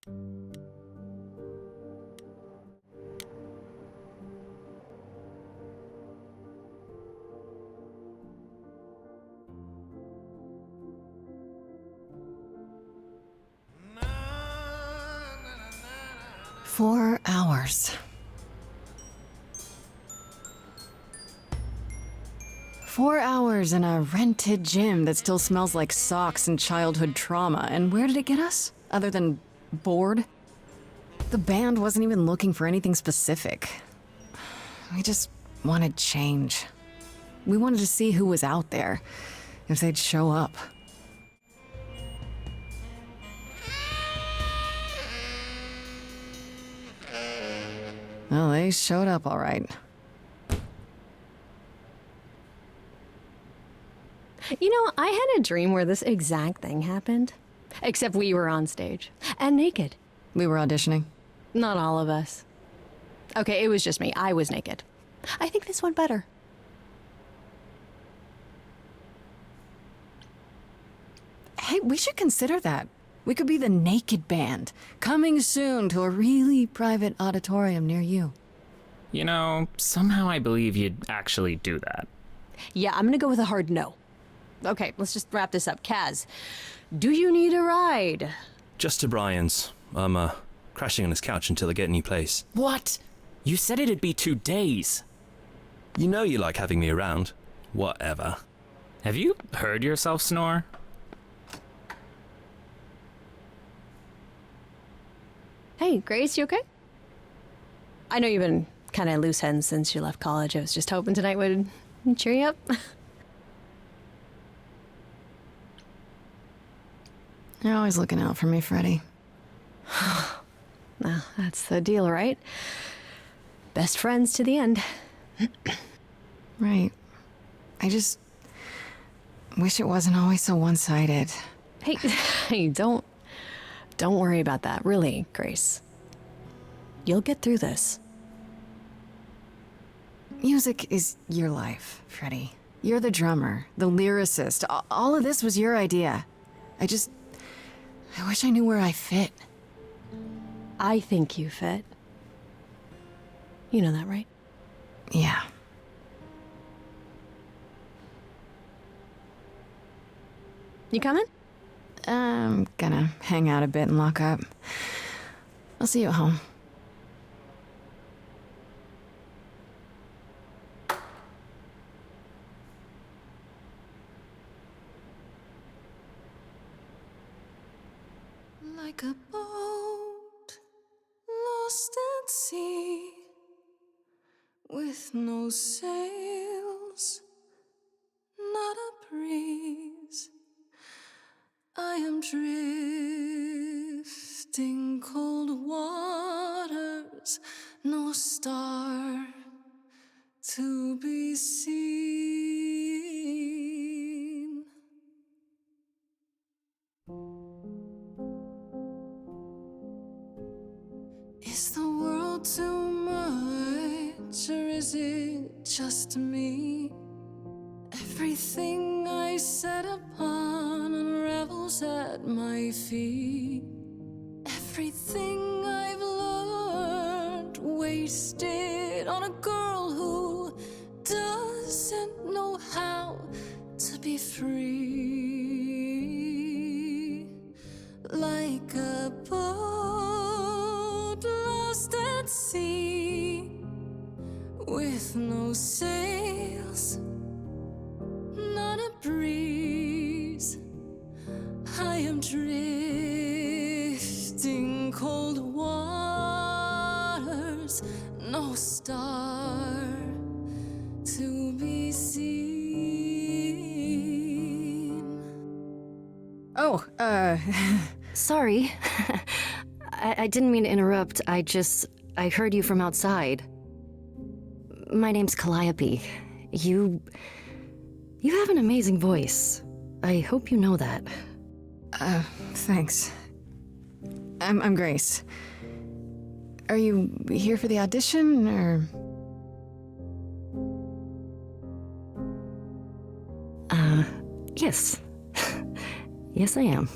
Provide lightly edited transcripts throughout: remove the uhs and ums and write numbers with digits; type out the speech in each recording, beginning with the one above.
4 hours. 4 hours in a rented gym that still smells like socks and childhood trauma, and where did it get us? Other than bored? The band wasn't even looking for anything specific. We just wanted change. We wanted to see who was out there, if they'd show up. Well, they showed up all right. You know, I had a dream where this exact thing happened. Except we were on stage. And naked. We were auditioning. Not all of us. Okay, it was just me. I was naked. I think this went better. Hey, we should consider that. We could be the naked band, coming soon to a really private auditorium near you. You know, somehow I believe you'd actually do that. Yeah, I'm gonna go with a hard no. Okay, let's just wrap this up. Kaz, do you need a ride? Just to Brian's. I'm, crashing on his couch until I get a new place. What? You said it'd be 2 days. You know you like having me around. Whatever. Have you heard yourself snore? Hey, Grace, you okay? I know you've been kind of loose ends since you left college. I was just hoping tonight would cheer you up. You're always looking out for me, Freddie. Well, that's the deal, right? Best friends to the end. Right. I just wish it wasn't always so one-sided. Hey, don't worry about that, really, Grace. You'll get through this. Music is your life, Freddie. You're the drummer, the lyricist. All of this was your idea. I wish I knew where I fit. I think you fit. You know that, right? Yeah. You coming? I'm gonna hang out a bit and lock up. I'll see you at home. Like a boat lost at sea, with no sails, not a breeze. I am drifting cold waters, no star to be seen. Is the world too much, or is it just me? Everything I set upon unravels at my feet. Everything I've learned wasted on a girl who doesn't know how to be free. Like a boat lost at sea, with no sails, not a breeze. I am drifting cold waters, no star to be seen. Oh, Sorry. I didn't mean to interrupt. I heard you from outside. My name's Calliope. You have an amazing voice. I hope you know that. Thanks. I'm Grace. Are you here for the audition, or? Yes. Yes, I am.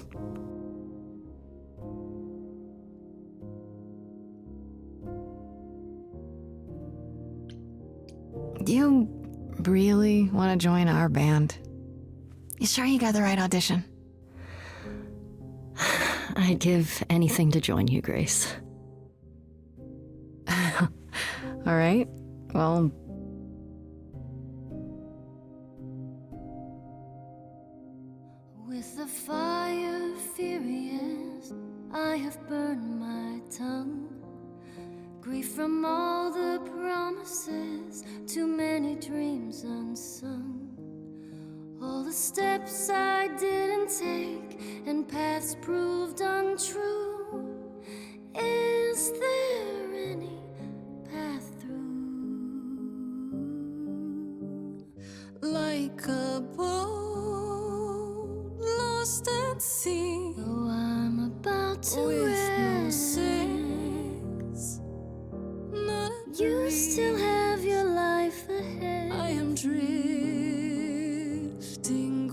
Do you really want to join our band? You sure you got the right audition? I'd give anything to join you, Grace. All right. Well, with the fire furious, I have burned my tongue. Grief from all the promises, too many dreams unsung. All the steps I didn't take and paths proved untrue. Is there any path through? Like a boat lost at sea, though I'm about to with no sails, not a you breeze. Still have your life ahead. I am drifting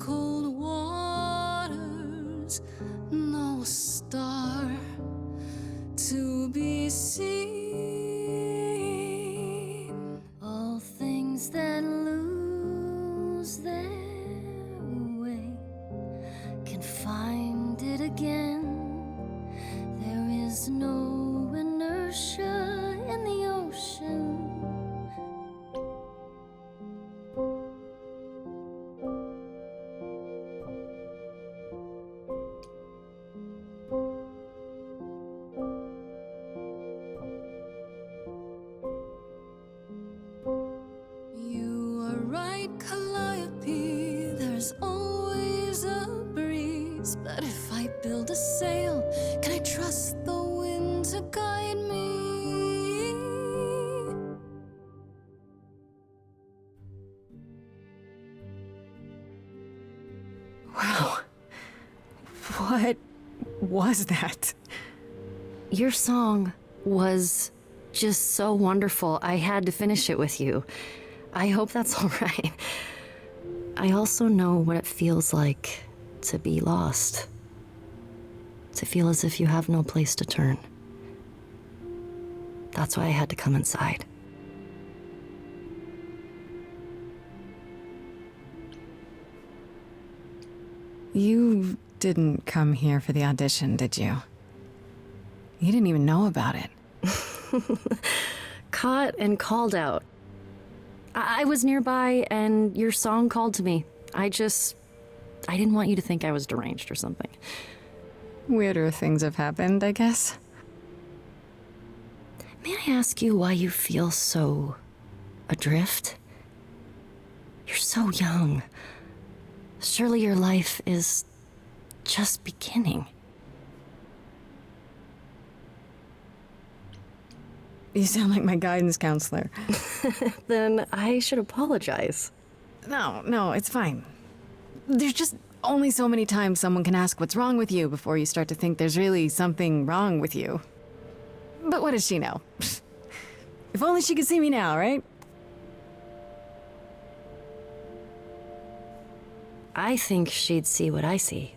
cold waters, no star to be seen. All things that lose their way can find it again. There is no inertia in the ocean. You are right, Calliope. There's always a breeze. But if I build a sail, can I trust the wind to guide me? wow. What was that? Your song was just so wonderful. I had to finish it with you. I hope that's all right. I also know what it feels like to be lost. To feel as if you have no place to turn. That's why I had to come inside. You didn't come here for the audition, did you? You didn't even know about it. Caught and called out. I was nearby and your song called to me. I didn't want you to think I was deranged or something. Weirder things have happened, I guess. May I ask you why you feel so adrift? You're so young. Surely your life is just beginning. You sound like my guidance counselor. Then I should apologize. No, it's fine. There's just only so many times someone can ask what's wrong with you before you start to think there's really something wrong with you. But what does she know? If only she could see me now, right? I think she'd see what I see.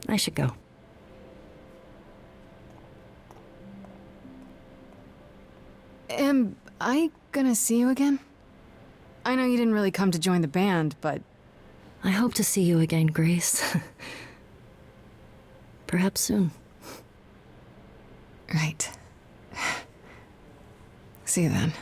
I should go. Am I gonna see you again? I know you didn't really come to join the band, but... I hope to see you again, Grace. Perhaps soon. Right. See you then.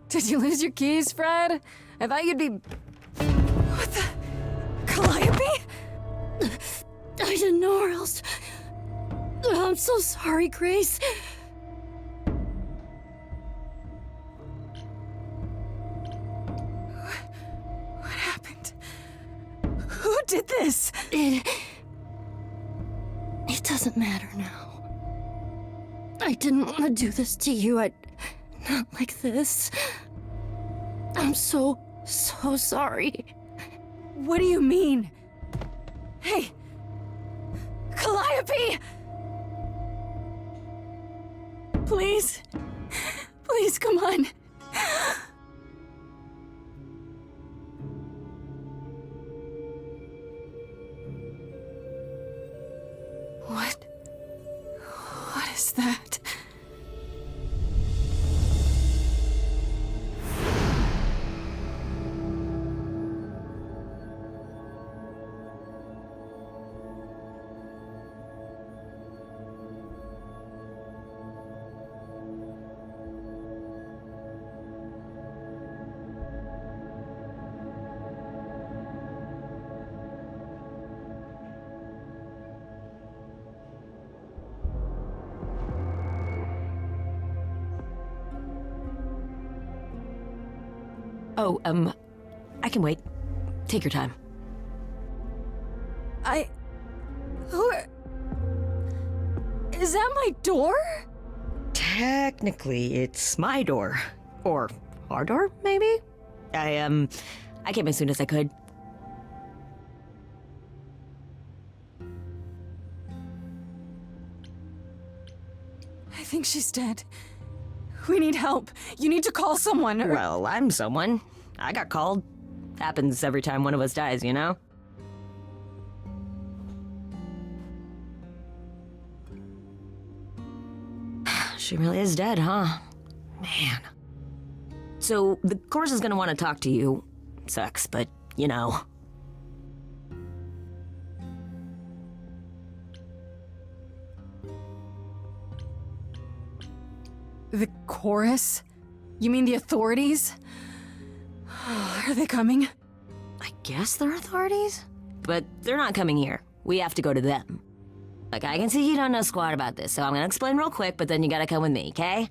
Did you lose your keys, Fred? I thought you'd be... What the... Calliope? I didn't know where else. I'm so sorry, Grace. What happened? Who did this? It doesn't matter now. I didn't want to do this to you. Not like this. I'm so sorry. What do you mean? Hey! Calliope! Please? Please, come on. What is that? Oh, I can wait. Take your time. Is that my door? Technically, it's my door. Or our door, maybe? I came as soon as I could. I think she's dead. We need help. You need to call someone or... Well, I'm someone. I got called. Happens every time one of us dies, you know? She really is dead, huh? Man. So, the chorus is gonna want to talk to you. Sucks, but, you know. The chorus? You mean the authorities? Are they coming? I guess they're authorities? But they're not coming here. We have to go to them. Like, I can see you don't know squat about this, so I'm gonna explain real quick, but then you gotta come with me, okay?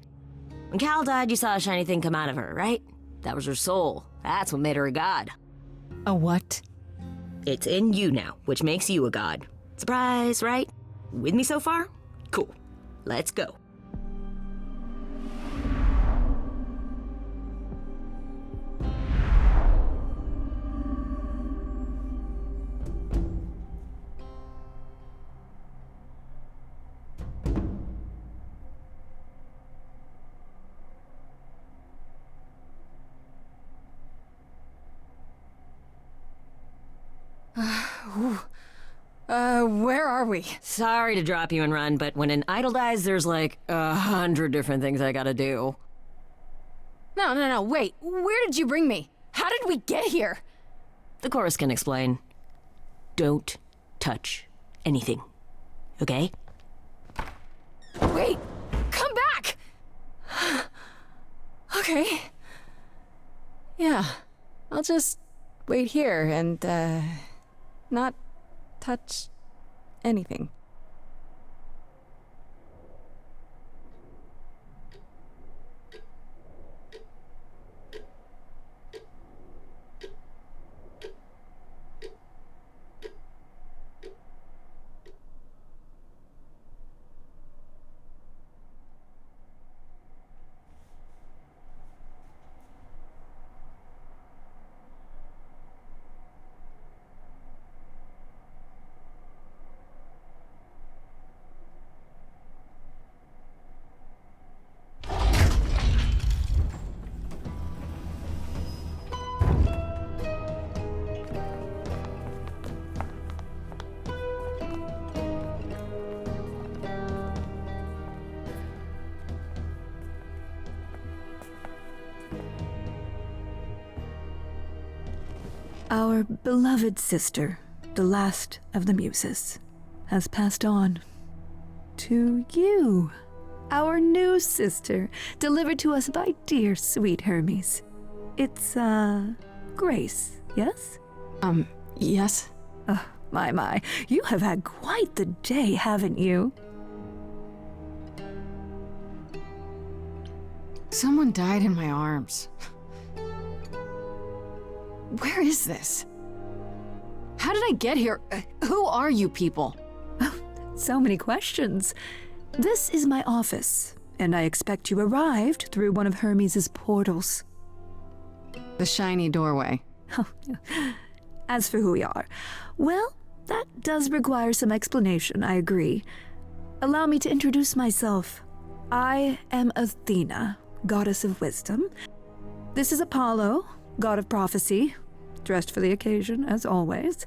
When Cal died, you saw a shiny thing come out of her, right? That was her soul. That's what made her a god. A what? It's in you now, which makes you a god. Surprise, right? With me so far? Cool. Let's go. Where are we? Sorry to drop you and run, but when an idol dies, there's like 100 different things I gotta do. No, wait. Where did you bring me? How did we get here? The chorus can explain. Don't touch anything. Okay? Wait! Come back! Okay. Yeah. I'll just wait here and, not touch anything. Our beloved sister, the last of the Muses, has passed on to you, our new sister, delivered to us by dear sweet Hermes. It's, Grace, yes? Yes? Oh, my, you have had quite the day, haven't you? Someone died in my arms. Where is this? How did I get here? Who are you people? So many questions. This is my office, and I expect you arrived through one of Hermes' portals. The shiny doorway. As for who we are, well, that does require some explanation, I agree. Allow me to introduce myself. I am Athena, goddess of wisdom. This is Apollo, god of prophecy, dressed for the occasion, as always.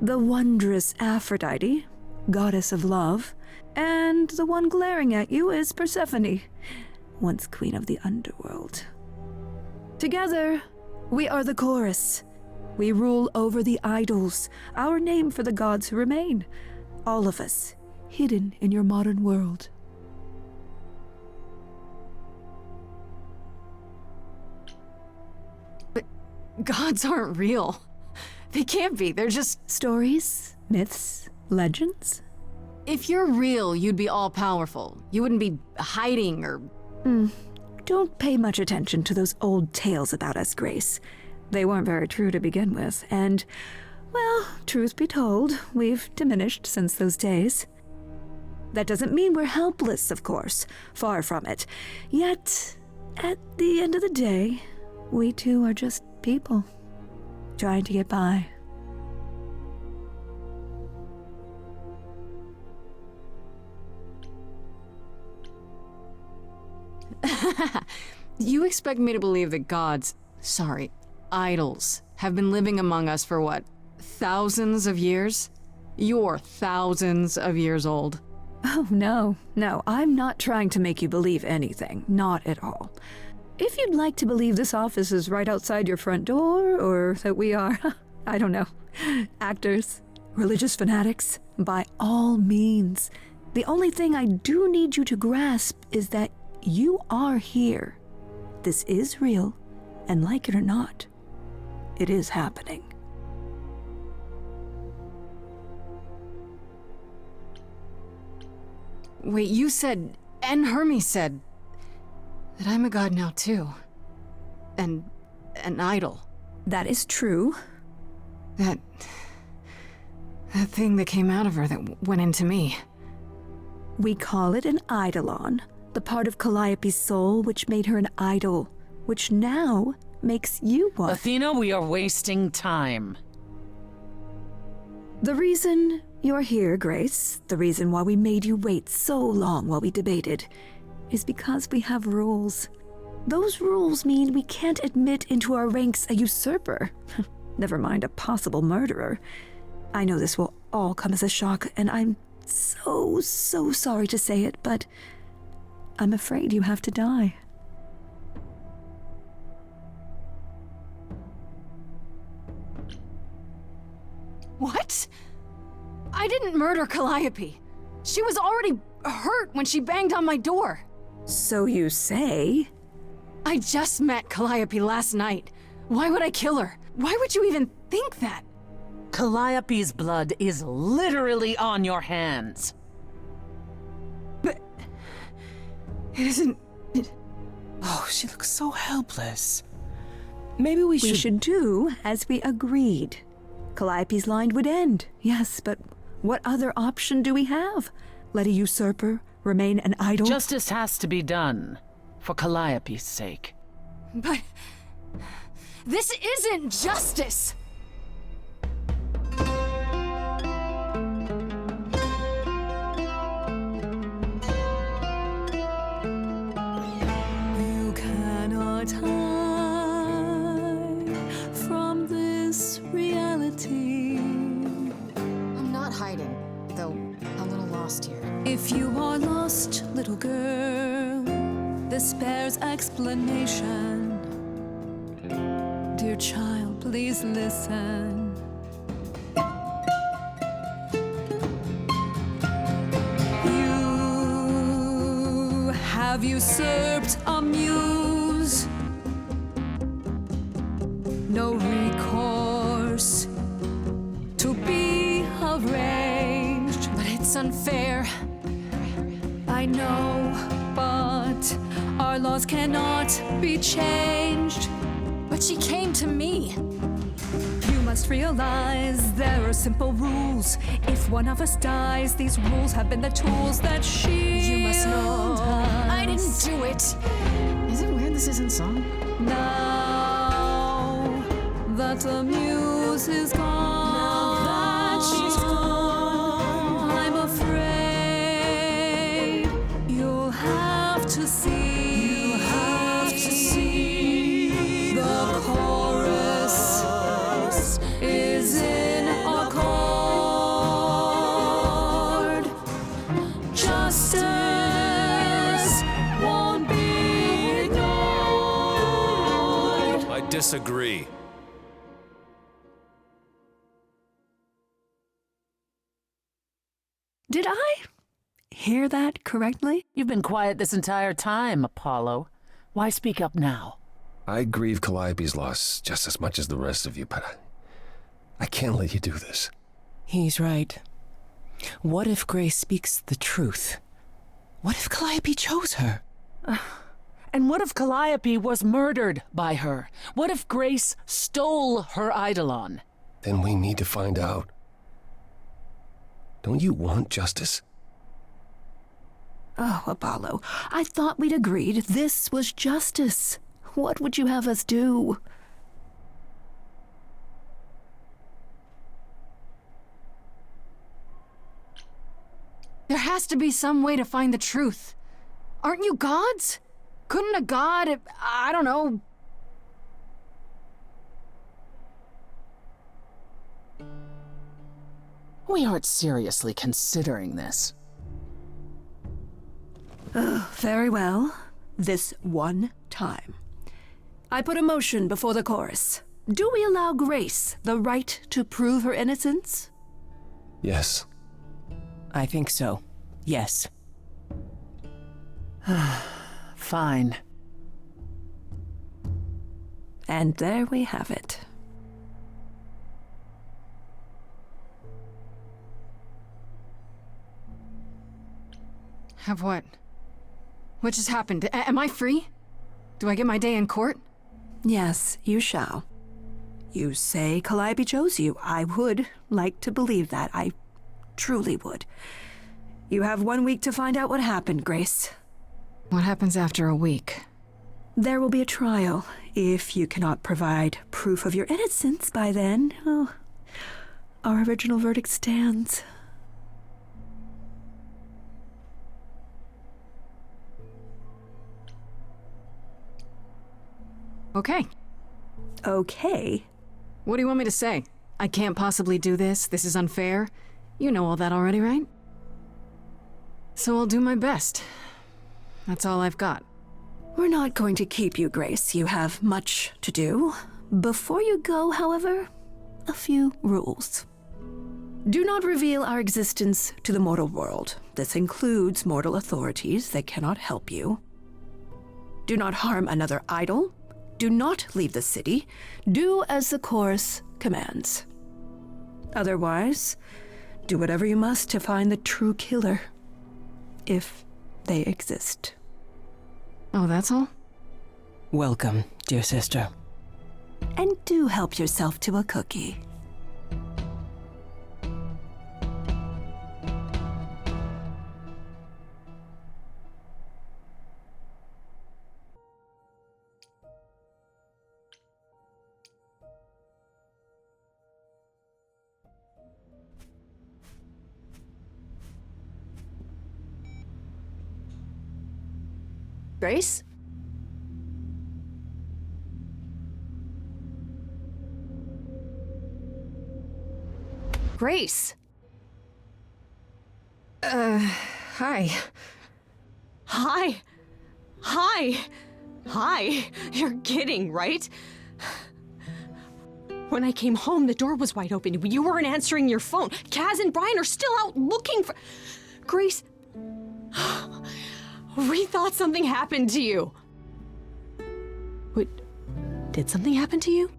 The wondrous Aphrodite, goddess of love. And the one glaring at you is Persephone, once queen of the underworld. Together, we are the chorus. We rule over the idols, our name for the gods who remain. All of us, hidden in your modern world. But gods aren't real. They can't be, they're just... Stories, myths, legends. If you're real, you'd be all-powerful. You wouldn't be hiding or... Don't pay much attention to those old tales about us, Grace. They weren't very true to begin with, and, well, truth be told, we've diminished since those days. That doesn't mean we're helpless, of course. Far from it. Yet, at the end of the day, we too are just people, trying to get by. You expect me to believe that gods, idols, have been living among us for what, thousands of years? You're thousands of years old. Oh, no, I'm not trying to make you believe anything, not at all. If you'd like to believe this office is right outside your front door, or that we are, I don't know, actors, religious fanatics, by all means. The only thing I do need you to grasp is that you are here. This is real, and like it or not, it is happening. Wait, you said, and Hermes said, that I'm a god now too. And an idol. That is true. That thing that came out of her that went into me. We call it an eidolon, the part of Calliope's soul which made her an idol, which now makes you one. Athena, we are wasting time. The reason you're here, Grace, the reason why we made you wait so long while we debated, is because we have rules. Those rules mean we can't admit into our ranks a usurper, never mind a possible murderer. I know this will all come as a shock, and I'm so sorry to say it, but I'm afraid you have to die. What? I didn't murder Calliope. She was already hurt when she banged on my door. So you say? I just met Calliope last night. Why would I kill her? Why would you even think that? Calliope's blood is literally on your hands. But it isn't... Oh, she looks so helpless. Maybe we should do as we agreed. Calliope's line would end, yes, but what other option do we have? Let a usurper remain an idol? Justice has to be done, for Calliope's sake. But this isn't justice! You cannot hide from this reality. I'm not hiding, though a little lost here. If you are lost, little girl, this bears explanation. Dear child, please listen. You have usurped a muse. No recourse to be arranged. But it's unfair. I know, but our laws cannot be changed. But she came to me. You must realize there are simple rules. If one of us dies, these rules have been the tools that shield You must know us. I didn't do it. Is it weird this isn't song? Now that the muse is gone, I'm afraid you'll have to see. The chorus is in accord. Justice won't be ignored. I disagree. Did I hear that correctly? You've been quiet this entire time, Apollo. Why speak up now? I grieve Calliope's loss just as much as the rest of you, but I can't let you do this. He's right. What if Grace speaks the truth? What if Calliope chose her? And what if Calliope was murdered by her? What if Grace stole her Eidolon? Then we need to find out. Don't you want justice? Oh, Apollo, I thought we'd agreed this was justice. What would you have us do? There has to be some way to find the truth. Aren't you gods? Couldn't a god, I don't know... We aren't seriously considering this. Very well. This one time. I put a motion before the chorus. Do we allow Grace the right to prove her innocence? Yes. I think so. Yes. Fine. And there we have it. Have what? What just happened? Am I free? Do I get my day in court? Yes, you shall. You say Calliope chose you. I would like to believe that. I truly would. You have 1 week to find out what happened, Grace. What happens after a week? There will be a trial. If you cannot provide proof of your innocence by then, oh, our original verdict stands. Okay. Okay. What do you want me to say? I can't possibly do this. This is unfair. You know all that already, right? So I'll do my best. That's all I've got. We're not going to keep you, Grace. You have much to do. Before you go, however, a few rules. Do not reveal our existence to the mortal world. This includes mortal authorities that cannot help you. Do not harm another idol. Do not leave the city. Do as the chorus commands. Otherwise, do whatever you must to find the true killer, if they exist. Oh, that's all? Welcome, dear sister. And do help yourself to a cookie. Grace? Grace! Hi. Hi! Hi! Hi! You're kidding, right? When I came home, the door was wide open. You weren't answering your phone. Kaz and Brian are still out looking for... Grace... We thought something happened to you. Wait, did something happen to you?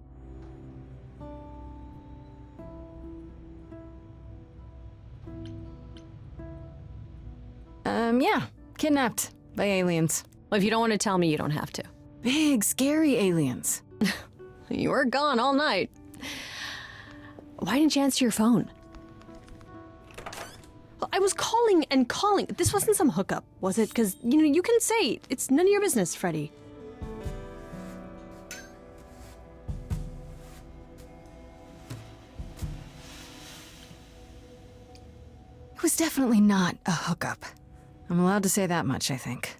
Yeah. Kidnapped by aliens. Well, if you don't want to tell me, you don't have to. Big, scary aliens. You were gone all night. Why didn't you answer your phone? I was calling and calling. This wasn't some hookup, was it? Because, you can say it's none of your business, Freddie. It was definitely not a hookup. I'm allowed to say that much, I think.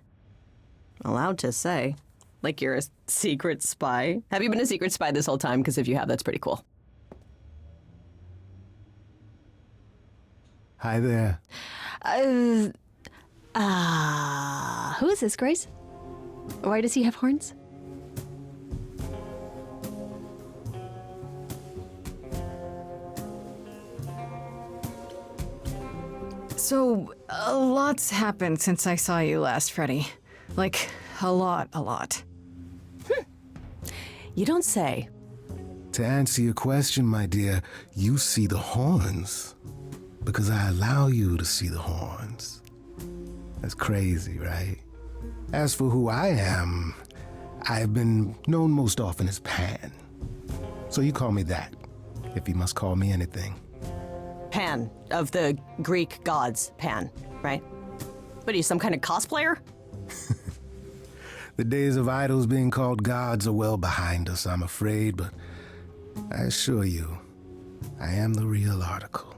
Allowed to say? Like you're a secret spy? Have you been a secret spy this whole time? Because if you have, that's pretty cool. Hi there. Who is this, Grace? Why does he have horns? So, a lot's happened since I saw you last, Freddie. Like, a lot. You don't say. To answer your question, my dear, you see the horns because I allow you to see the horns. That's crazy, right? As for who I am, I've been known most often as Pan. So you call me that, if you must call me anything. Pan, of the Greek gods, Pan, right? What are you, some kind of cosplayer? The days of idols being called gods are well behind us, I'm afraid, but I assure you, I am the real article.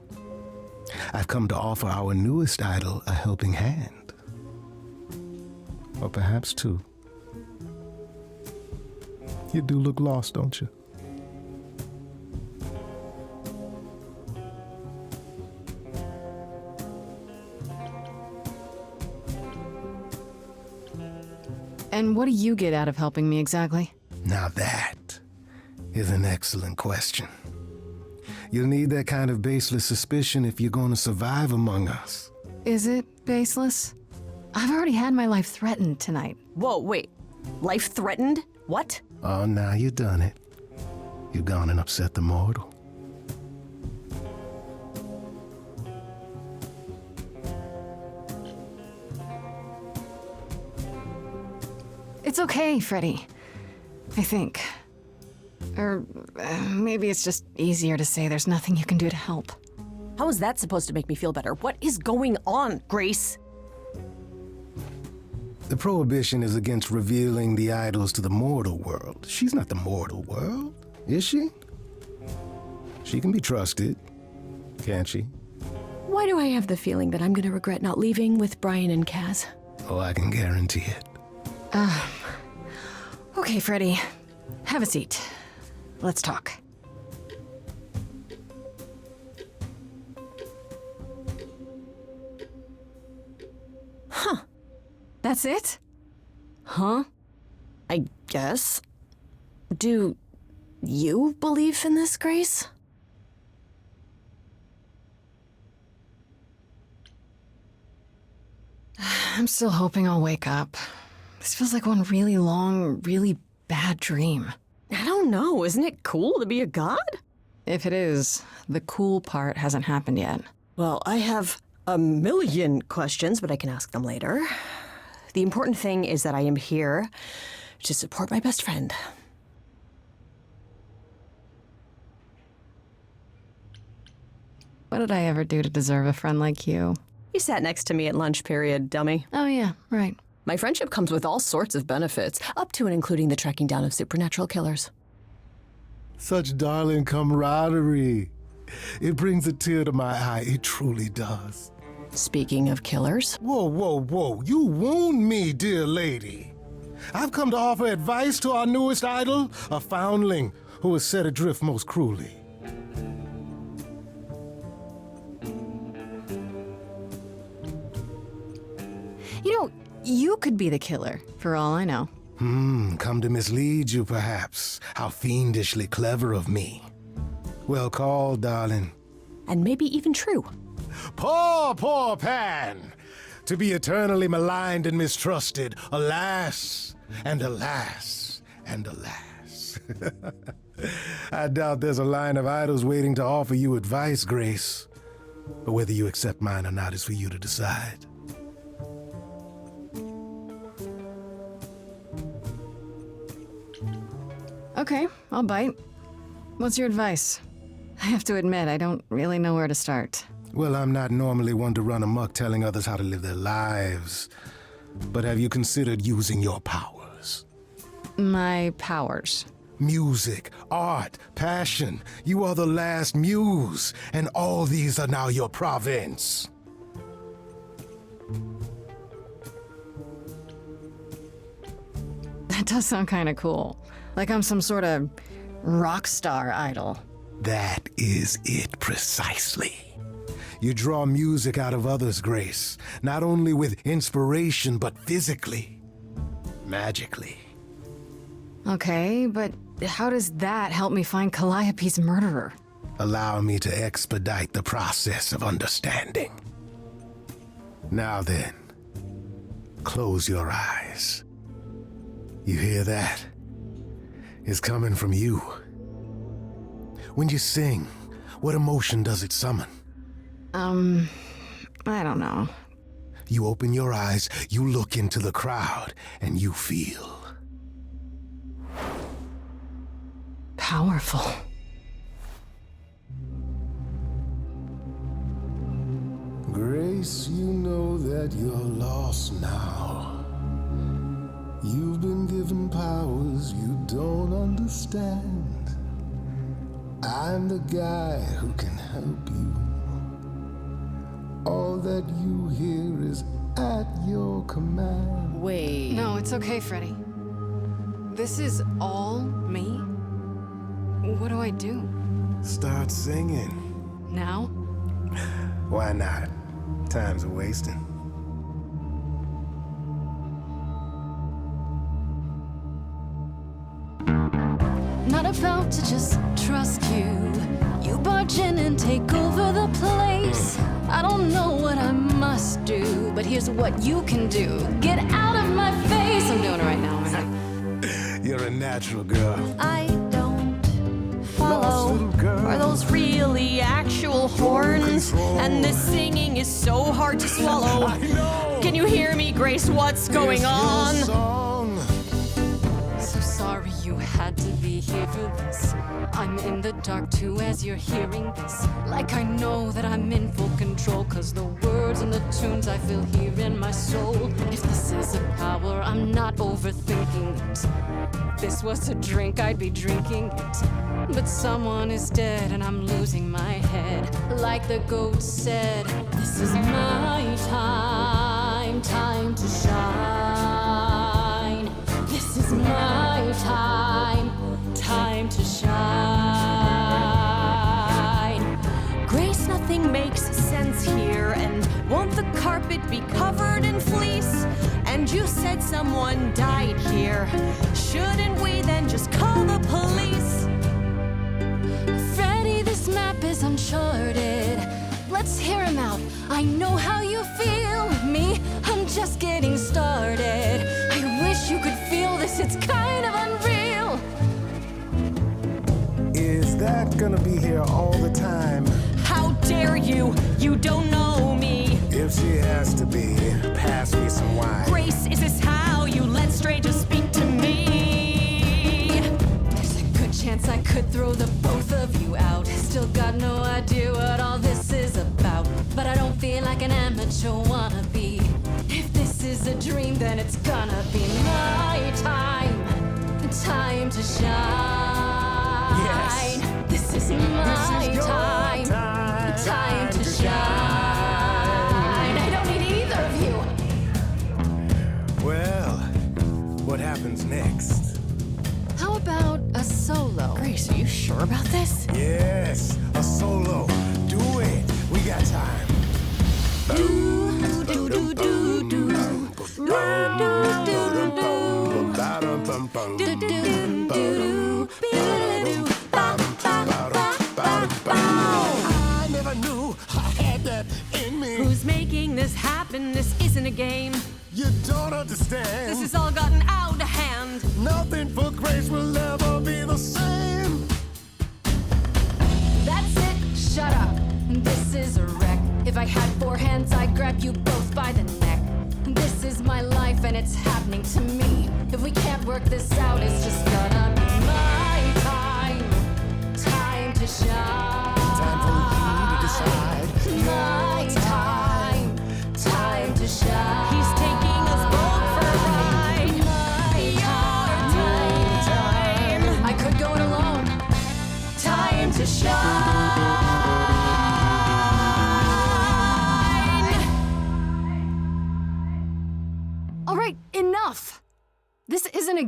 I've come to offer our newest idol a helping hand. Or perhaps two. You do look lost, don't you? And what do you get out of helping me exactly? Now that is an excellent question. You'll need that kind of baseless suspicion if you're going to survive among us. Is it baseless? I've already had my life threatened tonight. Whoa, wait. Life threatened? What? Oh, now you've done it. You've gone and upset the mortal. It's okay, Freddie. I think. Or maybe it's just easier to say there's nothing you can do to help. How is that supposed to make me feel better? What is going on, Grace? The prohibition is against revealing the idols to the mortal world. She's not the mortal world, is she? She can be trusted, can't she? Why do I have the feeling that I'm gonna regret not leaving with Brian and Kaz? Oh, I can guarantee it. Okay, Freddie. Have a seat. Let's talk. Huh. That's it? Huh? I guess. Do you believe in this, Grace? I'm still hoping I'll wake up. This feels like one really long, really bad dream. I don't know. Isn't it cool to be a god? If it is, the cool part hasn't happened yet. Well, I have a million questions, but I can ask them later. The important thing is that I am here to support my best friend. What did I ever do to deserve a friend like you? You sat next to me at lunch period, dummy. Oh yeah, right. My friendship comes with all sorts of benefits, up to and including the tracking down of supernatural killers. Such darling camaraderie. It brings a tear to my eye. It truly does. Speaking of killers. Whoa. You wound me, dear lady. I've come to offer advice to our newest idol, a foundling who was set adrift most cruelly. You know, you could be the killer, for all I know. Come to mislead you, perhaps. How fiendishly clever of me. Well called, darling. And maybe even true. Poor Pan! To be eternally maligned and mistrusted. Alas, and alas, and alas. I doubt there's a line of idols waiting to offer you advice, Grace. But whether you accept mine or not is for you to decide. Okay, I'll bite. What's your advice? I have to admit, I don't really know where to start. Well, I'm not normally one to run amok telling others how to live their lives. But have you considered using your powers? My powers. Music, art, passion. You are the last muse, and all these are now your province. That does sound kind of cool. Like I'm some sort of rock star idol. That is it precisely. You draw music out of others, Grace, not only with inspiration, but physically, magically. Okay, but how does that help me find Calliope's murderer? Allow me to expedite the process of understanding. Now then, close your eyes. You hear that? It's coming from you. When you sing, what emotion does it summon? I don't know. You open your eyes, you look into the crowd, and you feel powerful. Grace, you know that you're lost now. You've been given powers you don't understand. I'm the guy who can help you. All that you hear is at your command. Wait. No, it's okay, Freddy. This is all me? What do I do? Start singing. Now? Why not? Time's a wasting. Not about to just trust you. You barge in and take over the place. I don't know what I must do, but here's what you can do. Get out of my face. I'm doing it right now, man. You're a natural girl. I don't Lost follow. little girl. Are those really actual horns? control. And this singing is so hard to swallow. I know. Can you hear me, Grace? What's going It's your on? song. So sorry you had to be here for this. I'm in the dark too as you're hearing this. Like I know that I'm in full control, cause the words and the tunes I feel here in my soul. If this is a power, I'm not overthinking it. If this was a drink, I'd be drinking it. But someone is dead and I'm losing my head. Like the goat said, this is my time, time to shine. This is my time, time to shine. Grace, nothing makes sense here. And won't the carpet be covered in fleece? And you said someone died here. Shouldn't we then just call the police? Freddy, this map is uncharted. Let's hear him out. I know how you feel. Me, I'm just getting started. I wish you could feel this, it's kind of unreal. Is that gonna be here all the time? How dare you? You don't know me. If she has to be, pass me some wine. Grace, is this how you let strangers speak to me? There's a good chance I could throw the both of you out. Still got no idea what all this is about. But I don't feel like an amateur wannabe. If this is a dream, then it's gonna be my time. Time to shine. Yes. This is my time. Time to shine. I don't need either of you. Well, what happens next? How about a solo? Grace, are you sure about this? Yes, a solo. Do it. We got time. I never knew I had that in me. Who's making this happen? This isn't a game. You don't understand. This has all gotten out of hand. Nothing for Grace will ever be the same. That's it, shut up. This is a wreck. If I had four hands, I'd grab you both by the neck. This is my life and it's happening to me. If we can't work this out, it's just gonna be my time. Time to shine.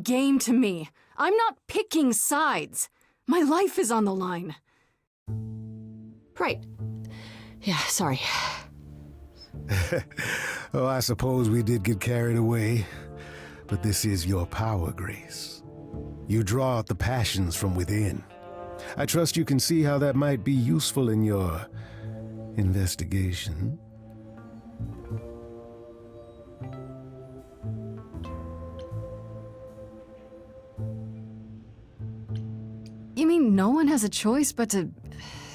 game to me. I'm not picking sides. My life is on the line. Right. Yeah, sorry. Oh, I suppose we did get carried away. But this is your power, Grace. You draw out the passions from within. I trust you can see how that might be useful in your investigation. You mean no one has a choice but to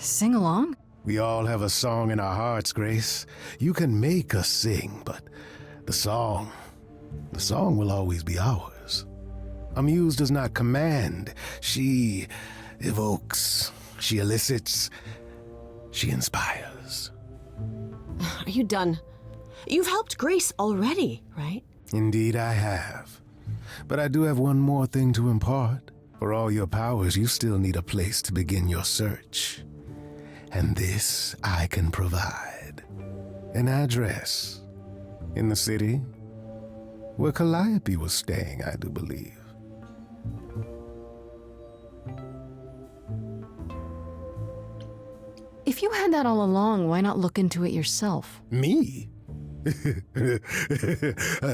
sing along? We all have a song in our hearts, Grace. You can make us sing, but the song will always be ours. A muse does not command. She evokes, she elicits, she inspires. Are you done? You've helped Grace already, right? Indeed I have. But I do have one more thing to impart. For all your powers, you still need a place to begin your search. And this I can provide. An address. In the city, where Calliope was staying, I do believe. If you had that all along, why not look into it yourself? Me?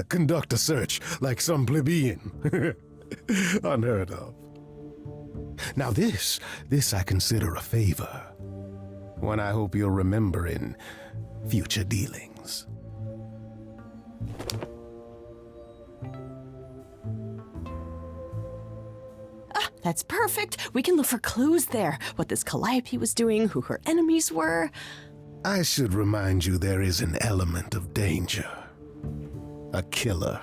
Conduct a search like some plebeian. Unheard of. Now this I consider a favor. One I hope you'll remember in future dealings. That's perfect. We can look for clues there. What this Calliope was doing, who her enemies were. I should remind you there is an element of danger. A killer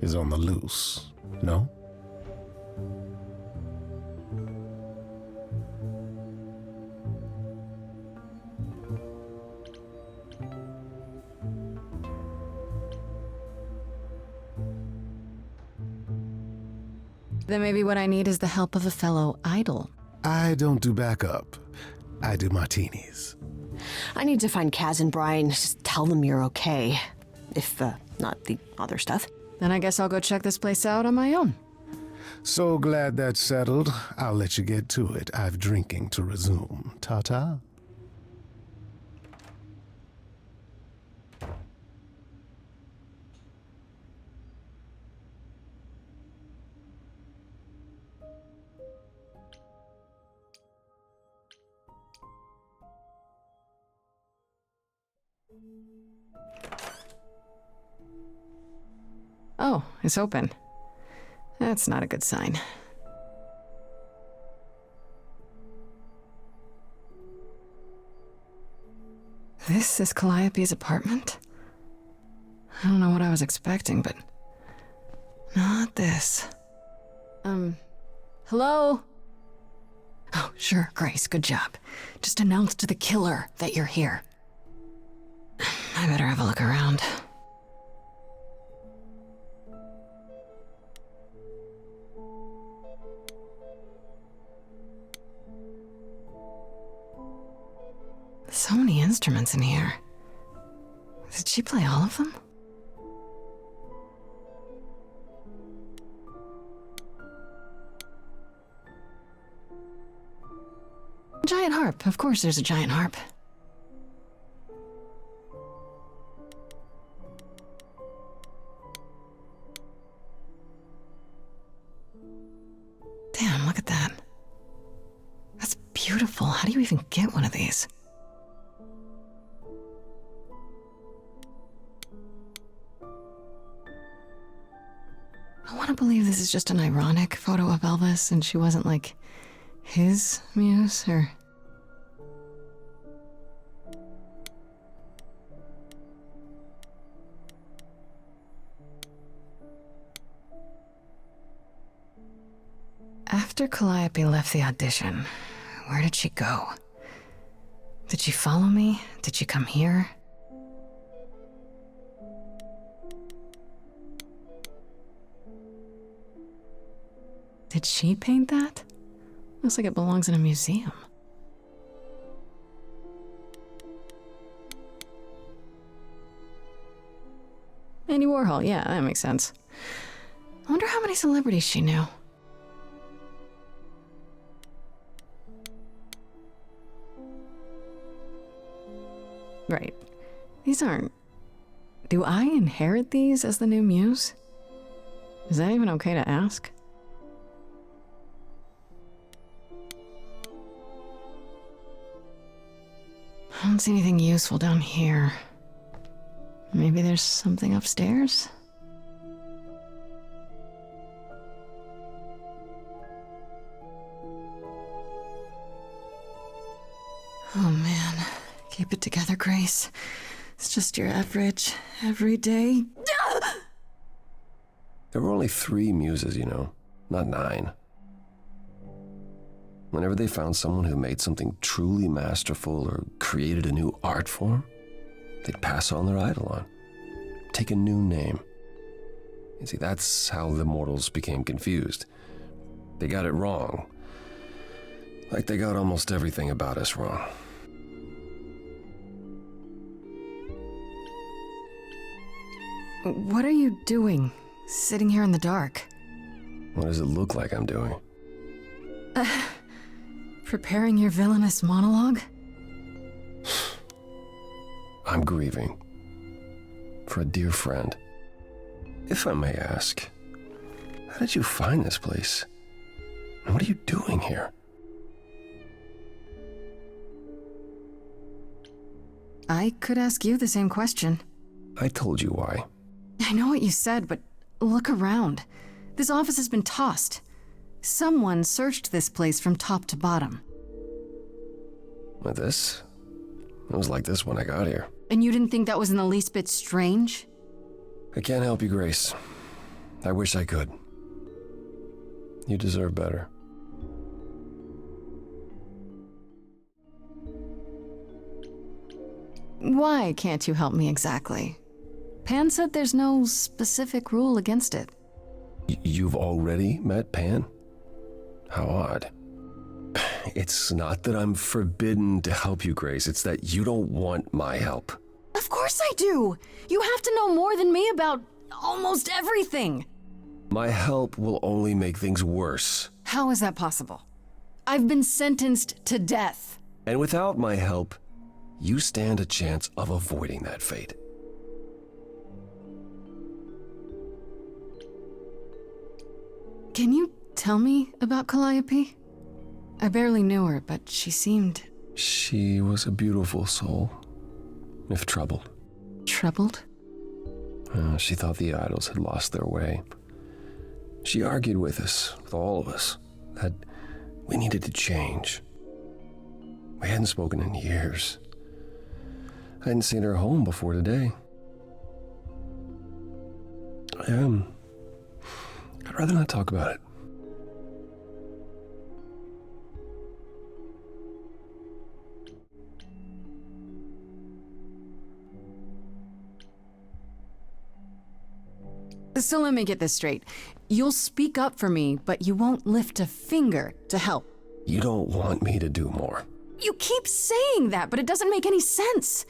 is on the loose, no? Then maybe what I need is the help of a fellow idol. I don't do backup. I do martinis. I need to find Kaz and Brian. Just tell them you're okay. If, not the other stuff. Then I guess I'll go check this place out on my own. So glad that's settled. I'll let you get to it. I've drinking to resume. Ta-ta. Oh, it's open. That's not a good sign. This is Calliope's apartment? I don't know what I was expecting, but not this. Hello? Oh, sure, Grace, good job. Just announce to the killer that you're here. I better have a look around. So many instruments in here. Did she play all of them? Giant harp. Of course there's a giant harp. Damn, look at that. That's beautiful. How do you even get one of these? I want to believe this is just an ironic photo of Elvis and she wasn't like his muse, or... After Calliope left the audition, where did she go? Did she follow me? Did she come here? Did she paint that? Looks like it belongs in a museum. Andy Warhol, yeah, that makes sense. I wonder how many celebrities she knew. Right. These aren't... Do I inherit these as the new muse? Is that even okay to ask? I don't see anything useful down here. Maybe there's something upstairs? Oh man. Keep it together, Grace. It's just your average, everyday... There were only 3 muses, you know, not 9. Whenever they found someone who made something truly masterful or created a new art form, they'd pass on their eidolon, take a new name. You see, that's how the mortals became confused. They got it wrong. Like they got almost everything about us wrong. What are you doing, sitting here in the dark? What does it look like I'm doing? Preparing your villainous monologue? I'm grieving. For a dear friend. If I may ask, how did you find this place? And what are you doing here? I could ask you the same question. I told you why. I know what you said, but look around. This office has been tossed. Someone searched this place from top to bottom. With this? It was like this when I got here. And you didn't think that was in the least bit strange? I can't help you, Grace. I wish I could. You deserve better. Why can't you help me exactly? Pan said there's no specific rule against it. You've already met Pan? How odd. It's not that I'm forbidden to help you, Grace. It's that you don't want my help. Of course I do! You have to know more than me about almost everything! My help will only make things worse. How is that possible? I've been sentenced to death. And without my help, you stand a chance of avoiding that fate. Can you tell me about Calliope? I barely knew her, but she seemed... She was a beautiful soul, if troubled. Troubled? She thought the idols had lost their way. She argued with us, with all of us, that we needed to change. We hadn't spoken in years. I hadn't seen her home before today. I'd rather not talk about it. So let me get this straight. You'll speak up for me, but you won't lift a finger to help. You don't want me to do more. You keep saying that, but it doesn't make any sense.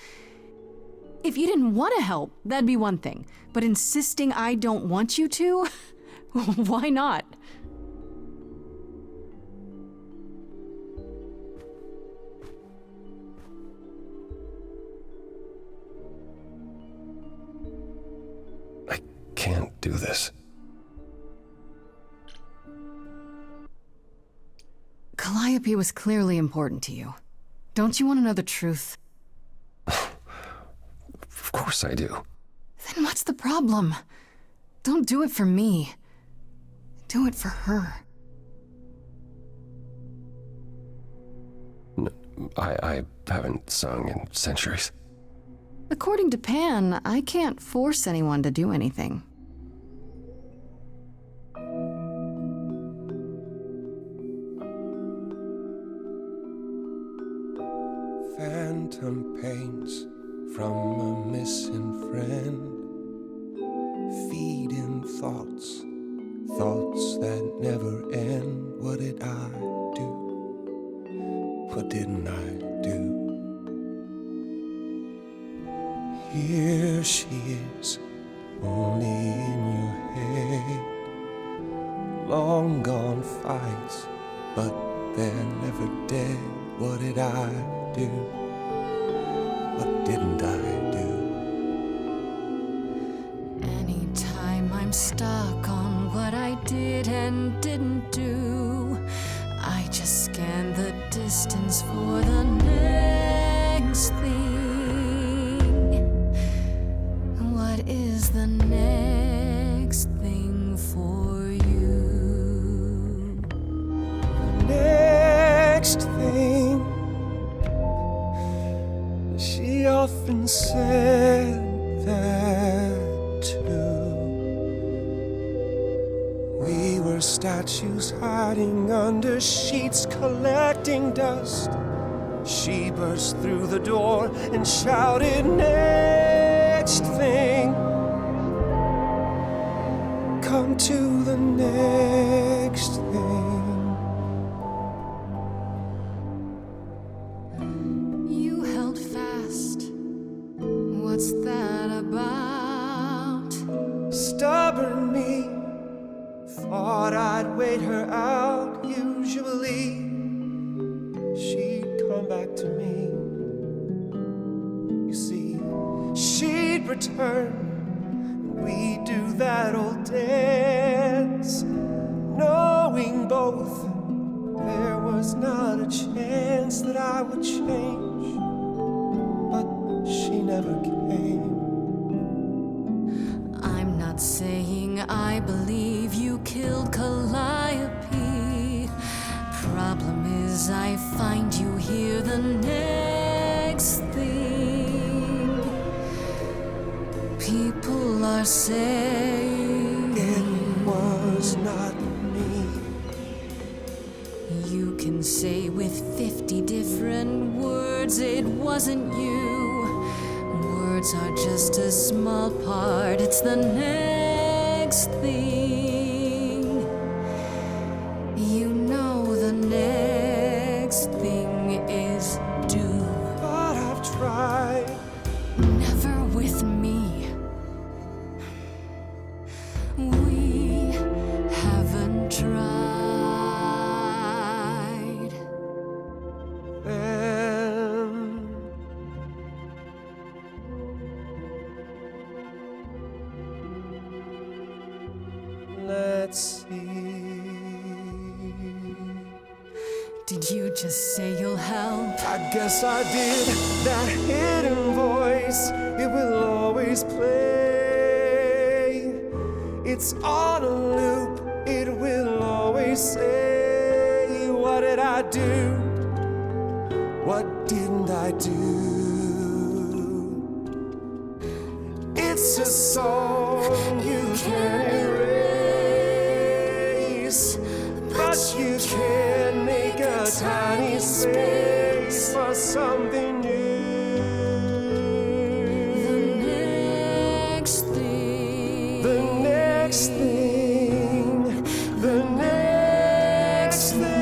If you didn't want to help, that'd be one thing. But insisting I don't want you to? Why not? I can't do this. Calliope was clearly important to you. Don't you want to know the truth? Of course I do. Then what's the problem? Don't do it for me. Do it for her. I haven't sung in centuries. According to Pan, I can't force anyone to do anything. Phantom pains from a missing friend, feeding thoughts, thoughts that never end. What did I do? What didn't I do? Here she is, only in your head, long gone fights, but they're never dead. What did I do? What didn't I do? Anytime I'm stuck on what I did and didn't do, I just scan the distance for the next thing. What is the next thing for you? Next thing, she often said that too. We were statues hiding under sheets, collecting dust. She burst through the door and shouted, next thing. Come to the next thing. You held fast. What's that about? Stubborn me thought I'd wait her out. Usually she'd come back to me. You see, she'd return. We'd do that old dance, knowing both there was not a chance that I would change. But she never came. I'm not saying I believe you killed Calliope. Problem is, I find you here the next thing. People are saying it was not me. You can say with 50 different words it wasn't you. Words are just a small part, it's the next thing. You know the next thing is do. But I've tried. Never with me. We haven't tried. Let's see. Did you just say you'll help? I guess I did. That hidden voice, it will always play. It's on a loop, it will always say, what did I do? What didn't I do? It's a song you can't erase, but you can make a tiny space for something new. The next thing. The next thing. The next thing.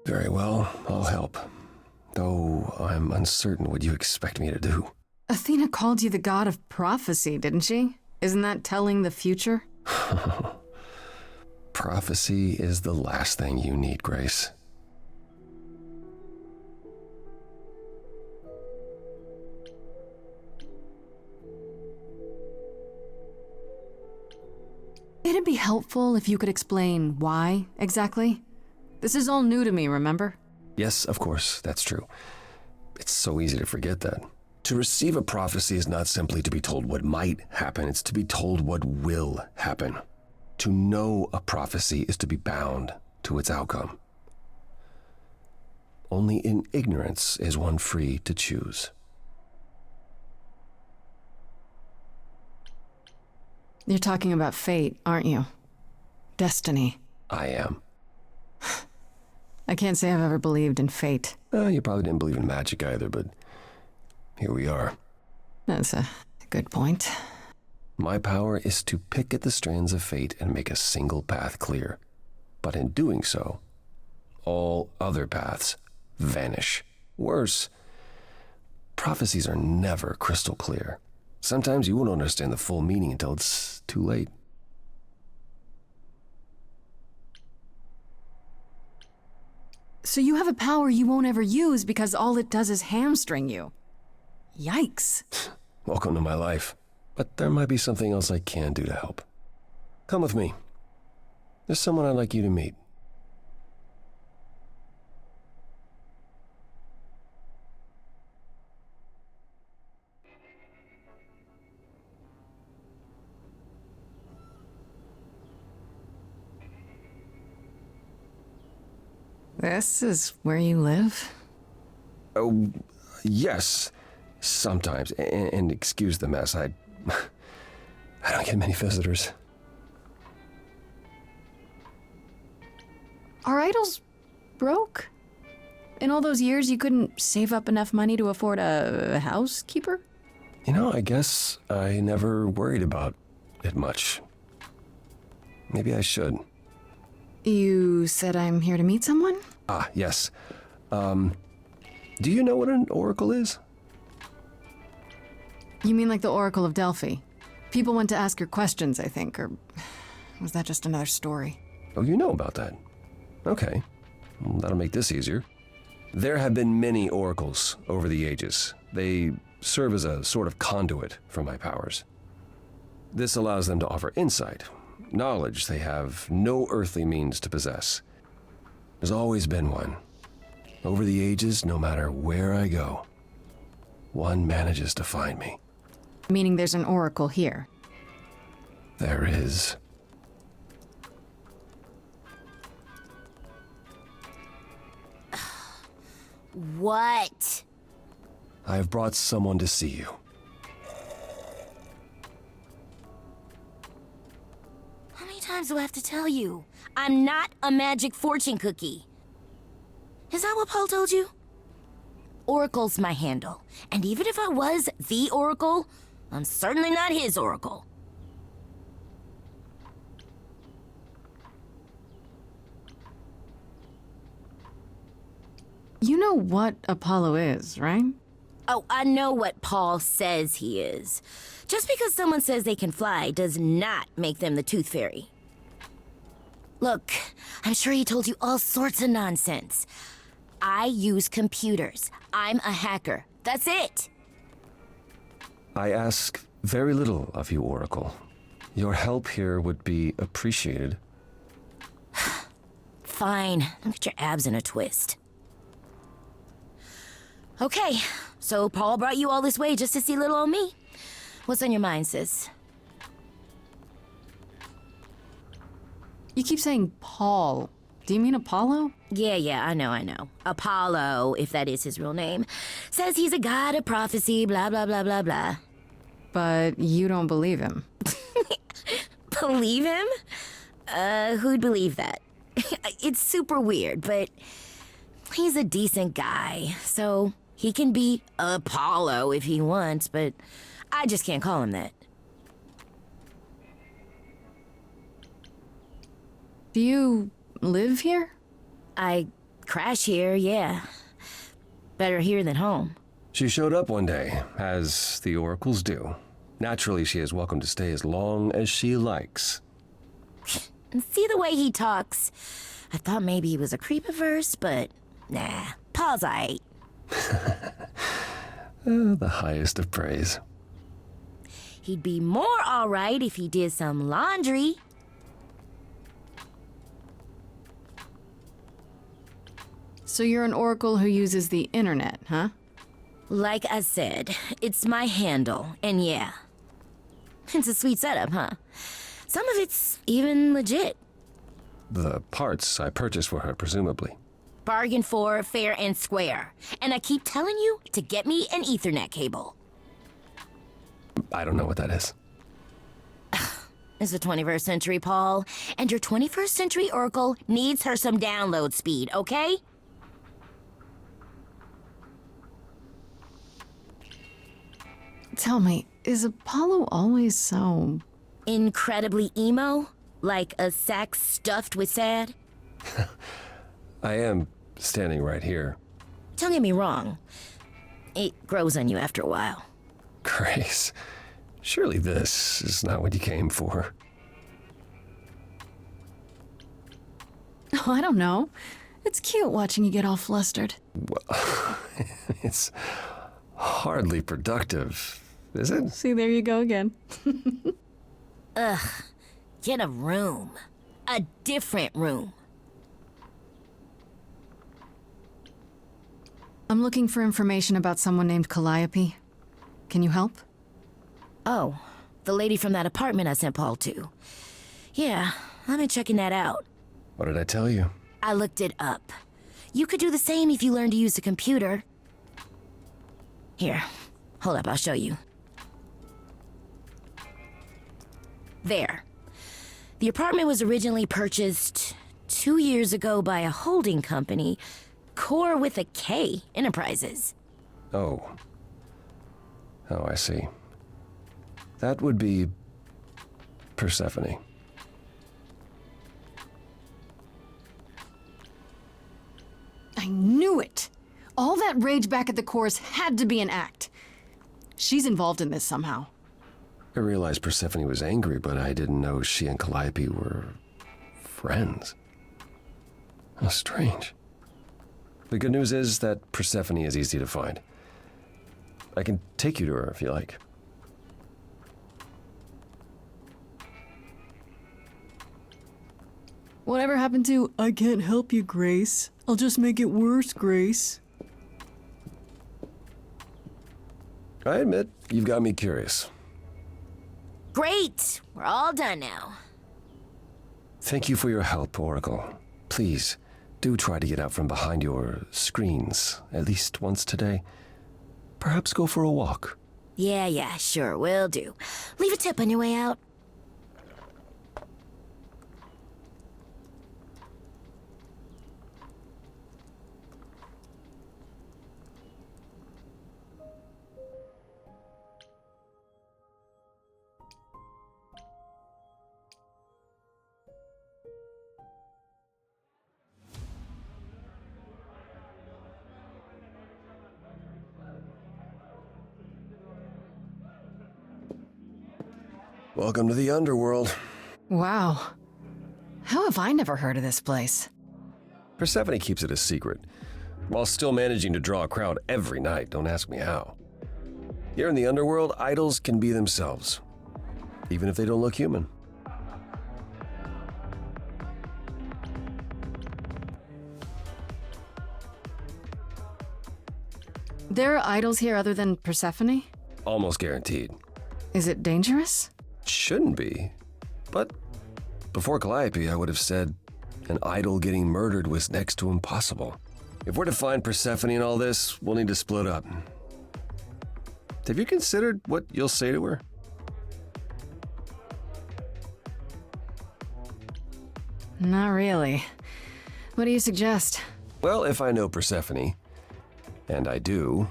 Very well, I'll help. Though I'm uncertain what you expect me to do. Athena called you the god of prophecy, didn't she? Isn't that telling the future? Prophecy is the last thing you need, Grace. It'd be helpful if you could explain why, exactly. This is all new to me, remember? Yes, of course, that's true. It's so easy to forget that. To receive a prophecy is not simply to be told what might happen, it's to be told what will happen. To know a prophecy is to be bound to its outcome. Only in ignorance is one free to choose. You're talking about fate, aren't you? Destiny. I am. I can't say I've ever believed in fate. You probably didn't believe in magic either, but here we are. That's a good point. My power is to pick at the strands of fate and make a single path clear. But in doing so, all other paths vanish. Worse, prophecies are never crystal clear. Sometimes you won't understand the full meaning until it's too late. So you have a power you won't ever use because all it does is hamstring you. Yikes. Welcome to my life. But there might be something else I can do to help. Come with me. There's someone I'd like you to meet. This is where you live? Oh, yes. Sometimes. And excuse the mess. I don't get many visitors. Are idols broke? In all those years, you couldn't save up enough money to afford a housekeeper? You know, I guess I never worried about it much. Maybe I should. You said I'm here to meet someone? Ah, yes. Do you know what an oracle is? You mean like the Oracle of Delphi? People went to ask her questions, I think, or was that just another story? Oh, you know about that. Okay. Well, that'll make this easier. There have been many oracles over the ages. They serve as a sort of conduit for my powers. This allows them to offer insight, knowledge they have no earthly means to possess. There's always been one. Over the ages, no matter where I go, one manages to find me. Meaning there's an oracle here. There is. What? I've brought someone to see you. How many times do I have to tell you? I'm not a magic fortune cookie. Is that what Paul told you? Oracle's my handle. And even if I was the Oracle, I'm certainly not his Oracle. You know what Apollo is, right? Oh, I know what Paul says he is. Just because someone says they can fly does not make them the Tooth Fairy. Look, I'm sure he told you all sorts of nonsense. I use computers. I'm a hacker. That's it. I ask very little of you, Oracle. Your help here would be appreciated. Fine. Don't get your abs in a twist. Okay, so Paul brought you all this way just to see little old me. What's on your mind, sis? You keep saying Paul. Do you mean Apollo? Yeah, I know. Apollo, if that is his real name, says he's a god of prophecy, blah, blah, blah, blah, blah. But you don't believe him. Believe him? Who'd believe that? It's super weird, but he's a decent guy, so he can be Apollo if he wants, but I just can't call him that. Do you live here? I crash here, yeah. Better here than home. She showed up one day, as the oracles do. Naturally, she is welcome to stay as long as she likes. And see the way he talks. I thought maybe he was a creep at first, but nah, Paul's aight. The highest of praise. He'd be more alright if he did some laundry. So you're an oracle who uses the internet, huh? Like I said, it's my handle, and yeah. It's a sweet setup, huh? Some of it's even legit. The parts I purchased for her, presumably. Bargain for, fair and square. And I keep telling you to get me an Ethernet cable. I don't know what that is. It's the 21st century, Paul. And your 21st century Oracle needs her some download speed, okay? Tell me, is Apollo always so... incredibly emo? Like a sack stuffed with sad? I am standing right here. Don't get me wrong. It grows on you after a while. Grace, surely this is not what you came for. Oh, I don't know. It's cute watching you get all flustered. Well, it's hardly productive, is it? See, there you go again. Ugh. Get a room. A different room. I'm looking for information about someone named Calliope. Can you help? Oh, the lady from that apartment I sent Paul to. Yeah, I've been checking that out. What did I tell you? I looked it up. You could do the same if you learned to use a computer. Here, hold up, I'll show you. There. The apartment was originally purchased 2 years ago by a holding company, Core with a K Enterprises. Oh. Oh, I see. That would be Persephone. I knew it! All that rage back at the Course had to be an act. She's involved in this somehow. I realized Persephone was angry, but I didn't know she and Calliope were friends. How strange. The good news is that Persephone is easy to find. I can take you to her if you like. Whatever happened to, I can't help you, Grace. I'll just make it worse, Grace. I admit, you've got me curious. Great! We're all done now. Thank you for your help, Oracle. Please, do try to get out from behind your screens at least once today. Perhaps go for a walk. Yeah, sure, will do. Leave a tip on your way out. Welcome to the underworld. Wow. How have I never heard of this place? Persephone keeps it a secret, while still managing to draw a crowd every night. Don't ask me how. Here in the underworld, idols can be themselves, even if they don't look human. There are idols here other than Persephone? Almost guaranteed. Is it dangerous? Shouldn't be. But before Calliope, I would have said an idol getting murdered was next to impossible. If we're to find Persephone in all this, we'll need to split up. Have you considered what you'll say to her? Not really. What do you suggest? Well, if I know Persephone, and I do,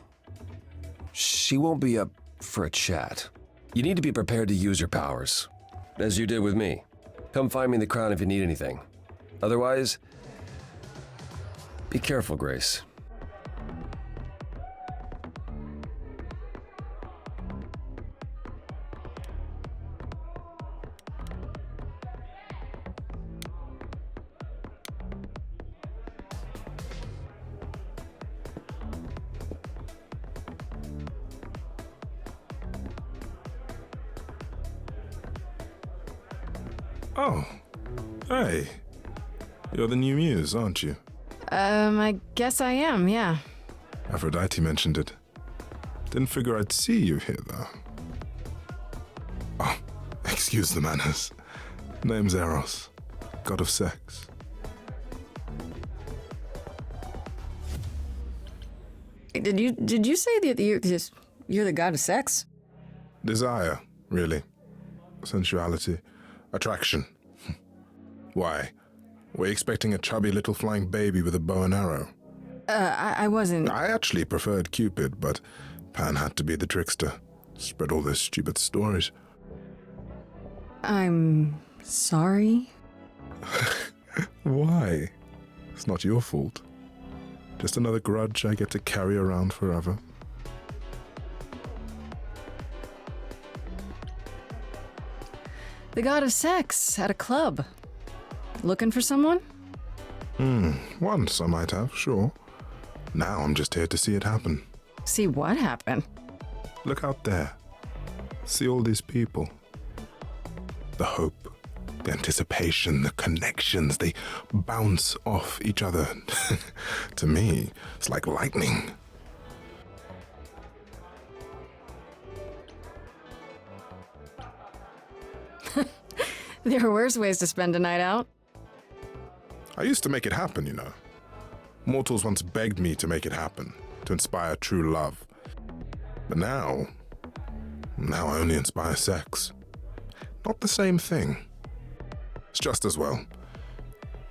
she won't be up for a chat. You need to be prepared to use your powers, as you did with me. Come find me in the crown if you need anything. Otherwise, be careful, Grace. Oh, hey. You're the new muse, aren't you? I guess I am, yeah. Aphrodite mentioned it. Didn't figure I'd see you here, though. Oh, excuse the manners. Name's Eros, god of sex. Did you say that you're the god of sex? Desire, really. Sensuality. Attraction. Why? Were you expecting a chubby little flying baby with a bow and arrow? I wasn't... I actually preferred Cupid, but Pan had to be the trickster. Spread all those stupid stories. I'm sorry? Why? It's not your fault. Just another grudge I get to carry around forever. The god of sex at a club. Looking for someone? Once I might have, sure. Now I'm just here to see it happen. See what happen? Look out there. See all these people. The hope, the anticipation, the connections, they bounce off each other. To me, it's like lightning. There are worse ways to spend a night out. I used to make it happen, you know. Mortals once begged me to make it happen, to inspire true love. But now I only inspire sex. Not the same thing. It's just as well.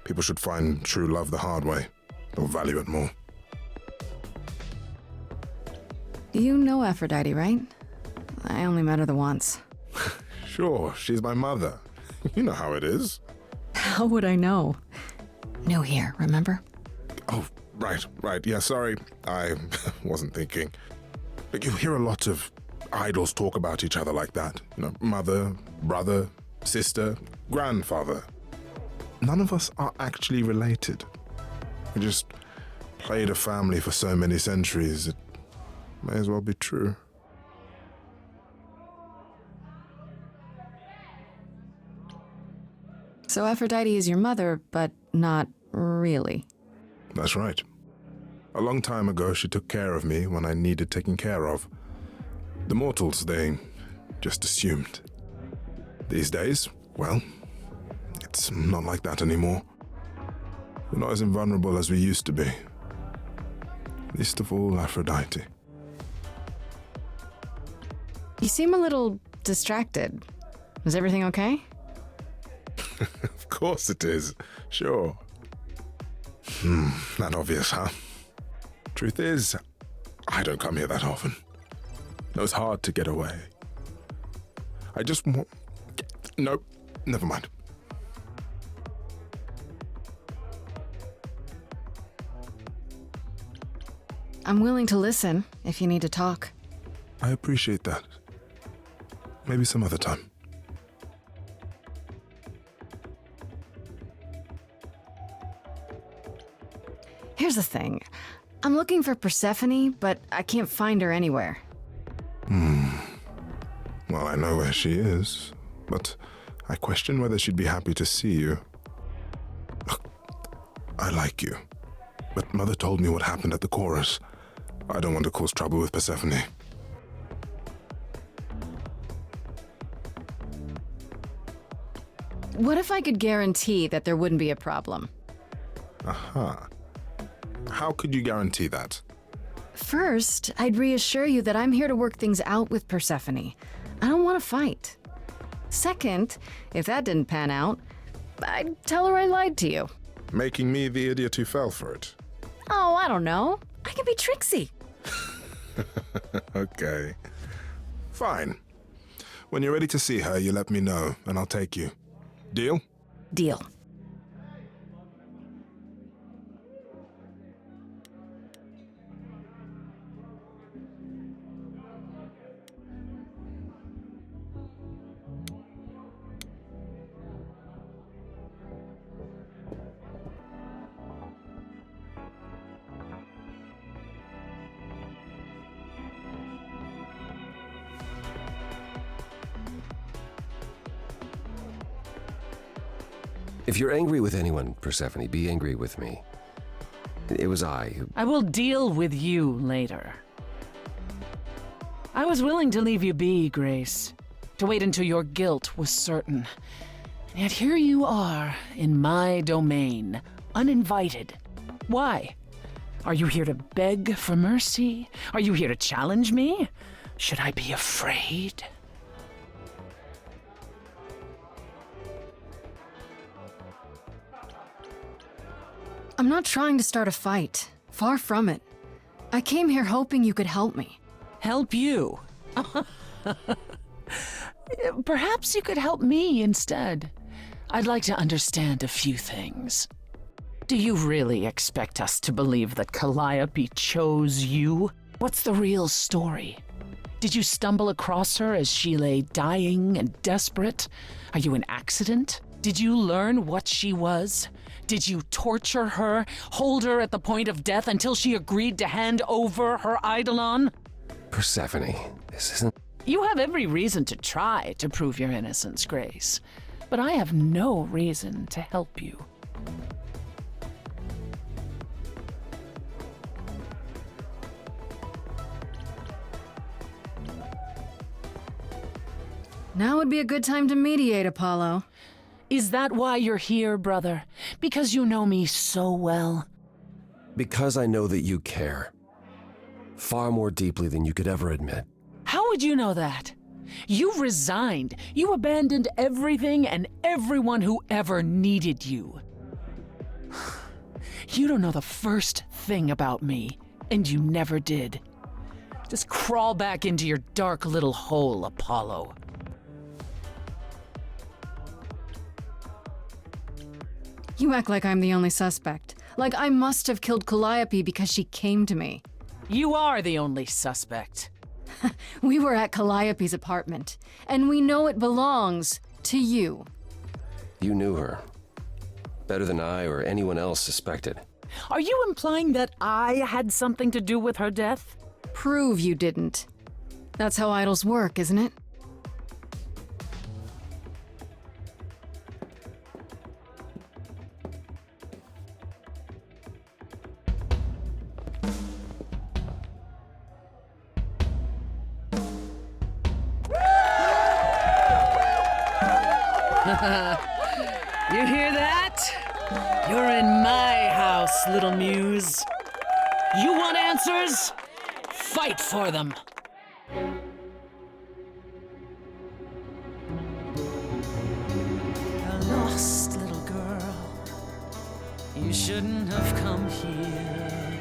People should find true love the hard way. They'll value it more. You know Aphrodite, right? I only met her the once. Sure, she's my mother. You know how it is. How would I know? New here, remember? Oh, right. Yeah, sorry. I wasn't thinking. But you hear a lot of idols talk about each other like that. You know, mother, brother, sister, grandfather. None of us are actually related. We just played a family for so many centuries, it may as well be true. So Aphrodite is your mother, but not really. That's right. A long time ago, she took care of me when I needed taking care of. The mortals, they just assumed. These days, well, it's not like that anymore. We're not as invulnerable as we used to be. Least of all, Aphrodite. You seem a little distracted. Is everything okay? Of course it is. Sure. Not obvious, huh? Truth is, I don't come here that often. No, it's hard to get away. I just want... Nope, never mind. I'm willing to listen if you need to talk. I appreciate that. Maybe some other time. Here's the thing. I'm looking for Persephone, but I can't find her anywhere. Well, I know where she is, but I question whether she'd be happy to see you. Look, I like you, but Mother told me what happened at the chorus. I don't want to cause trouble with Persephone. What if I could guarantee that there wouldn't be a problem? Aha. How could you guarantee that? First, I'd reassure you that I'm here to work things out with Persephone. I don't want to fight. Second, if that didn't pan out, I'd tell her I lied to you. Making me the idiot who fell for it. Oh, I don't know. I can be tricksy. Okay. Fine. When you're ready to see her, you let me know, and I'll take you. Deal? Deal. If you're angry with anyone, Persephone, be angry with me. It was I who... I will deal with you later. I was willing to leave you be, Grace, to wait until your guilt was certain. And yet here you are, in my domain, uninvited. Why? Are you here to beg for mercy? Are you here to challenge me? Should I be afraid? I'm not trying to start a fight. Far from it. I came here hoping you could help me. Help you? Perhaps you could help me instead. I'd like to understand a few things. Do you really expect us to believe that Calliope chose you? What's the real story? Did you stumble across her as she lay dying and desperate? Are you an accident? Did you learn what she was? Did you torture her, hold her at the point of death until she agreed to hand over her eidolon? Persephone, this isn't... You have every reason to try to prove your innocence, Grace, but I have no reason to help you. Now would be a good time to mediate, Apollo. Is that why you're here, brother? Because you know me so well? Because I know that you care. Far more deeply than you could ever admit. How would you know that? You resigned. You abandoned everything and everyone who ever needed you. You don't know the first thing about me, and you never did. Just crawl back into your dark little hole, Apollo. You act like I'm the only suspect. Like I must have killed Calliope because she came to me. You are the only suspect. We were at Calliope's apartment, and we know it belongs to you. You knew her. Better than I or anyone else suspected. Are you implying that I had something to do with her death? Prove you didn't. That's how idols work, isn't it? You hear that? You're in my house, little muse. You want answers? Fight for them. A lost little girl, you shouldn't have come here.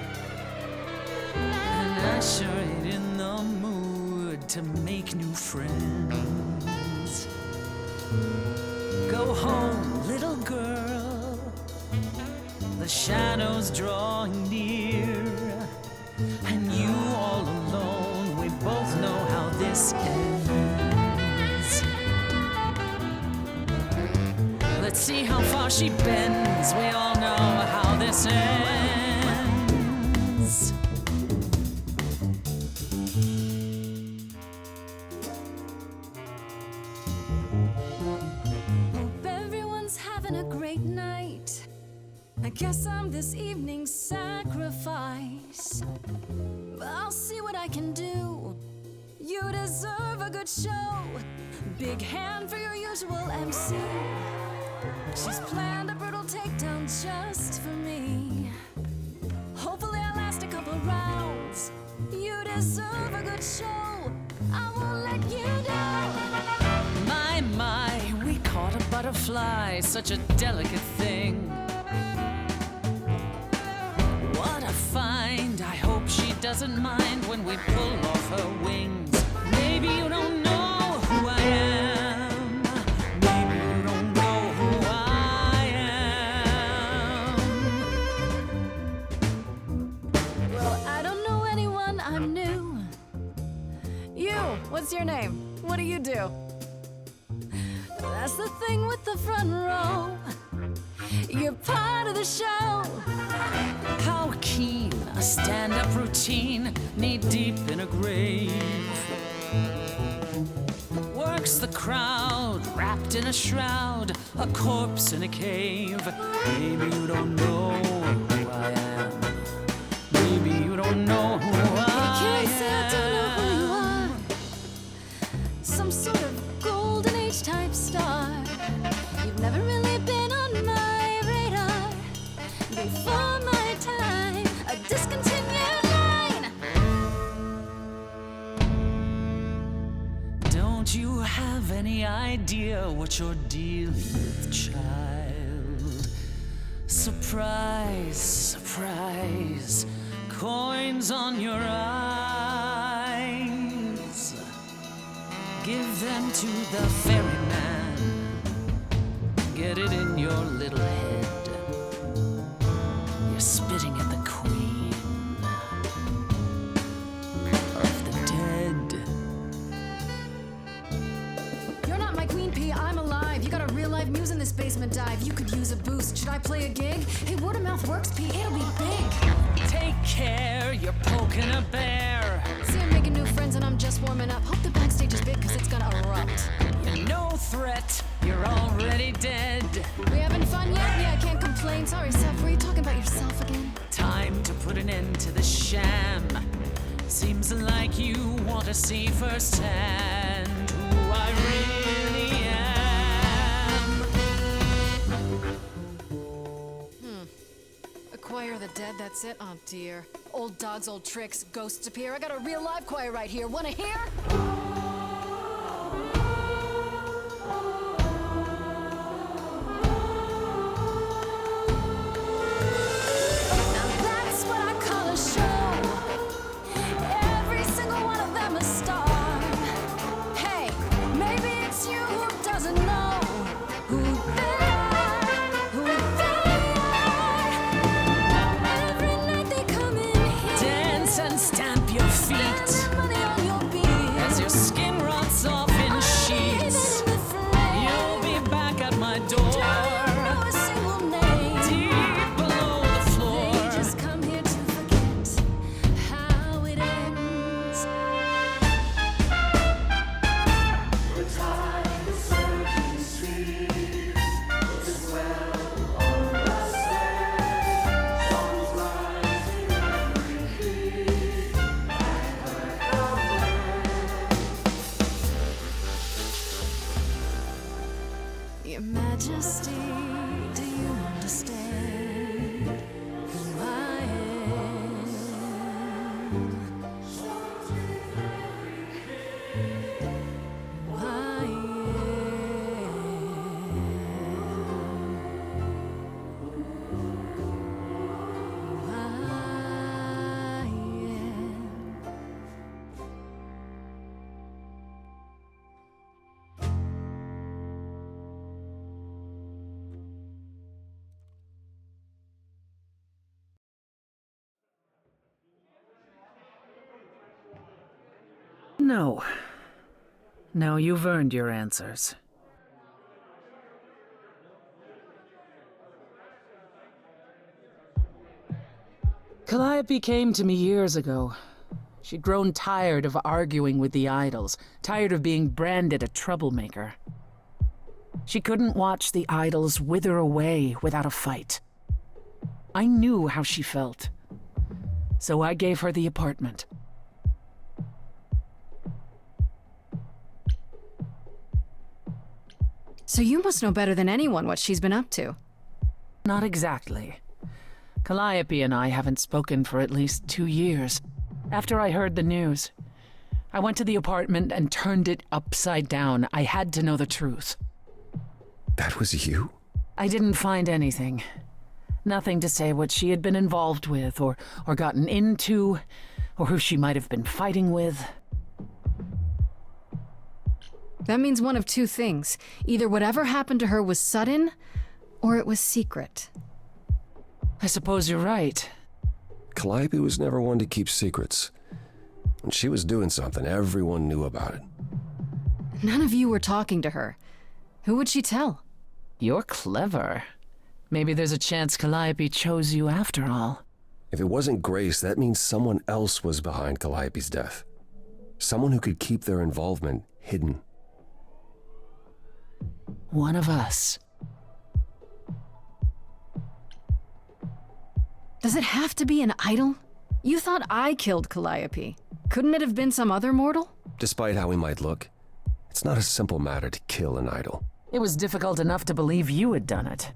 And I sure ain't in the mood to make new friends. Go home, little girl. The shadows drawing near, and you all alone. We both know how this ends. Let's see how far she bends. We all know how this ends. A great night. I guess I'm this evening's sacrifice. But I'll see what I can do. You deserve a good show. Big hand for your usual MC. She's planned a brutal takedown just for me. Hopefully I'll last a couple rounds. You deserve a good show. I won't let you down. My, we caught a butterfly, such a delicate thing. What a find. I hope she doesn't mind when we pull off her wings. Maybe you don't know who I am. Maybe you don't know who I am. Well, I don't know anyone, I'm new. You, what's your name? What do you do? That's the thing with the front row. You're part of the show. How keen a stand-up routine, knee-deep in a grave. Works the crowd, wrapped in a shroud, a corpse in a cave. Maybe you don't know who I am. Maybe you don't know who I Can't say I don't know who you are. Some sort of golden age type star. You've never really been on my radar. Before my time, a discontinued line. Don't you have any idea what you're dealing with, child? Surprise, surprise, coins on your eyes. Give them to the ferryman. Get it in your little head. You're spitting at the queen of the dead. got a real life muse in this basement dive. You could use a boost. Should I play a gig? Hey, word of mouth works, Pete. It'll be big. Take care, you're poking a bear. See, I'm making new friends and I'm just warming up. Hope the backstage is big because it's gonna erupt. You're no threat, you're already dead. We having fun yet? Yeah, I can't complain. Sorry, Seth, were you talking about yourself again? Time to put an end to the sham. Seems like you want to see firsthand who I really am. Choir of the dead, that's it? Oh dear. Old dogs, old tricks, ghosts appear. I got a real live choir right here. Wanna hear? Now that's what I call a show. Every single one of them a star. Hey, maybe it's you who doesn't know who they are, who they are. Every night they come in here. Dance and stamp your feet Spend money on your beer. as your skin rots off in sheets. You'll be back at my door. Don't know a single name. Deep below the floor. They just come here to forget how it ends. Your Majesty, do you understand who I am? Who I No. No, you've earned your answers. Calliope came to me years ago. She'd grown tired of arguing with the idols, tired of being branded a troublemaker. She couldn't watch the idols wither away without a fight. I knew how she felt, so I gave her the apartment. So you must know better than anyone what she's been up to. Not exactly. Calliope and I haven't spoken for at least 2 years. After I heard the news, I went to the apartment and turned it upside down. I had to know the truth. That was you? I didn't find anything. Nothing to say what she had been involved with, or gotten into, or who she might have been fighting with. That means one of two things. Either whatever happened to her was sudden, or it was secret. I suppose you're right. Calliope was never one to keep secrets. When she was doing something, everyone knew about it. None of you were talking to her. Who would she tell? You're clever. Maybe there's a chance Calliope chose you after all. If it wasn't Grace, that means someone else was behind Calliope's death. Someone who could keep their involvement hidden. One of us. Does it have to be an idol? You thought I killed Calliope. Couldn't it have been some other mortal? Despite how he might look, it's not a simple matter to kill an idol. It was difficult enough to believe you had done it.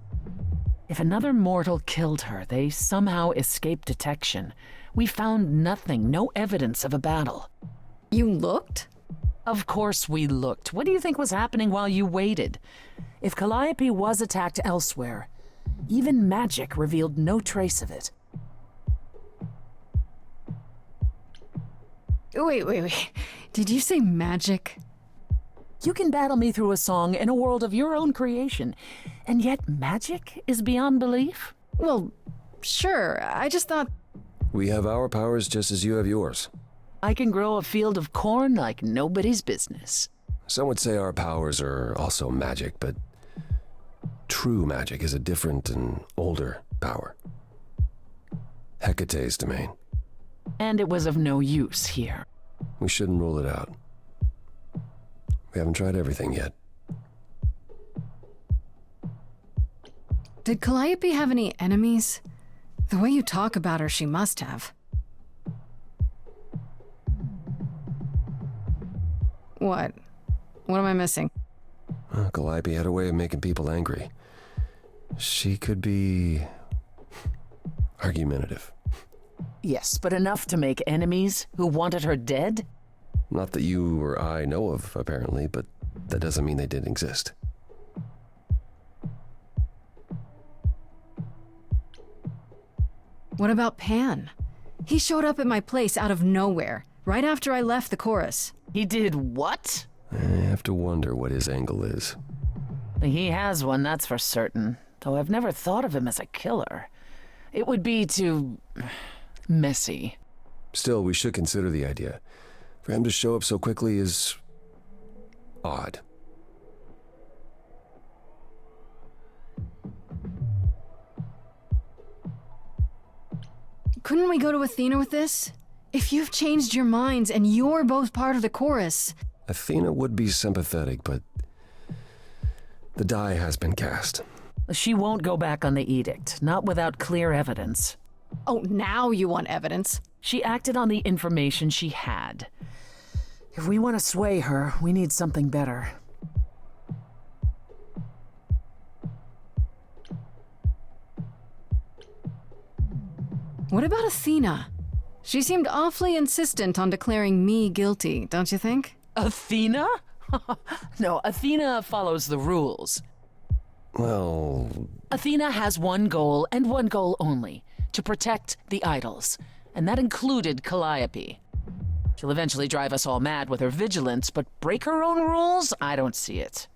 If another mortal killed her, they somehow escaped detection. We found nothing, no evidence of a battle. You looked? Of course we looked. What do you think was happening while you waited? If Calliope was attacked elsewhere, even magic revealed no trace of it. Wait. Did you say magic? You can battle me through a song in a world of your own creation, and yet magic is beyond belief? Well, sure. I just thought... We have our powers just as you have yours. I can grow a field of corn like nobody's business. Some would say our powers are also magic, but true magic is a different and older power. Hecate's domain. And it was of no use here. We shouldn't rule it out. We haven't tried everything yet. Did Calliope have any enemies? The way you talk about her, she must have. What? What am I missing? Calliope had a way of making people angry. She could be argumentative. Yes, but enough to make enemies who wanted her dead? Not that you or I know of, apparently, but that doesn't mean they didn't exist. What about Pan? He showed up at my place out of nowhere, right after I left the chorus. He did what? I have to wonder what his angle is. He has one, that's for certain. Though I've never thought of him as a killer. It would be too messy. Still, we should consider the idea. For him to show up so quickly is odd. Couldn't we go to Athena with this? If you've changed your minds and you're both part of the chorus. Athena would be sympathetic, but the die has been cast. She won't go back on the edict, not without clear evidence. Oh, now you want evidence? She acted on the information she had. If we want to sway her, we need something better. What about Athena? She seemed awfully insistent on declaring me guilty, don't you think? Athena? No, Athena follows the rules. Well... Athena has one goal, and one goal only. To protect the idols. And that included Calliope. She'll eventually drive us all mad with her vigilance, but break her own rules? I don't see it.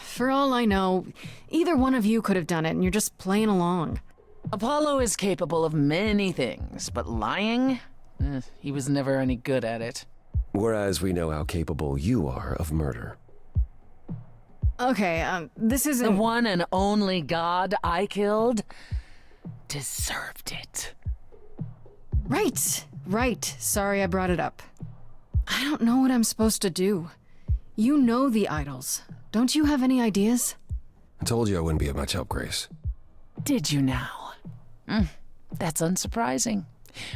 For all I know, either one of you could have done it and you're just playing along. Apollo is capable of many things, but lying? He was never any good at it. Whereas we know how capable you are of murder. Okay, this isn't... The one and only god I killed deserved it. Right. Sorry I brought it up. I don't know what I'm supposed to do. You know the idols. Don't you have any ideas? I told you I wouldn't be of much help, Grace. Did you now? That's unsurprising.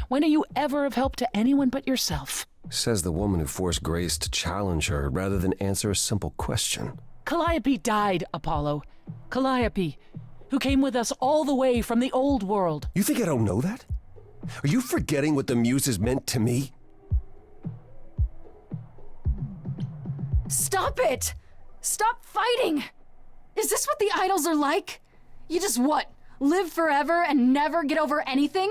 When are you ever of help to anyone but yourself? Says the woman who forced Grace to challenge her rather than answer a simple question. Calliope died, Apollo. Calliope, who came with us all the way from the old world. You think I don't know that? Are you forgetting what the Muses meant to me? Stop it! Stop fighting! Is this what the idols are like? You just what? Live forever and never get over anything?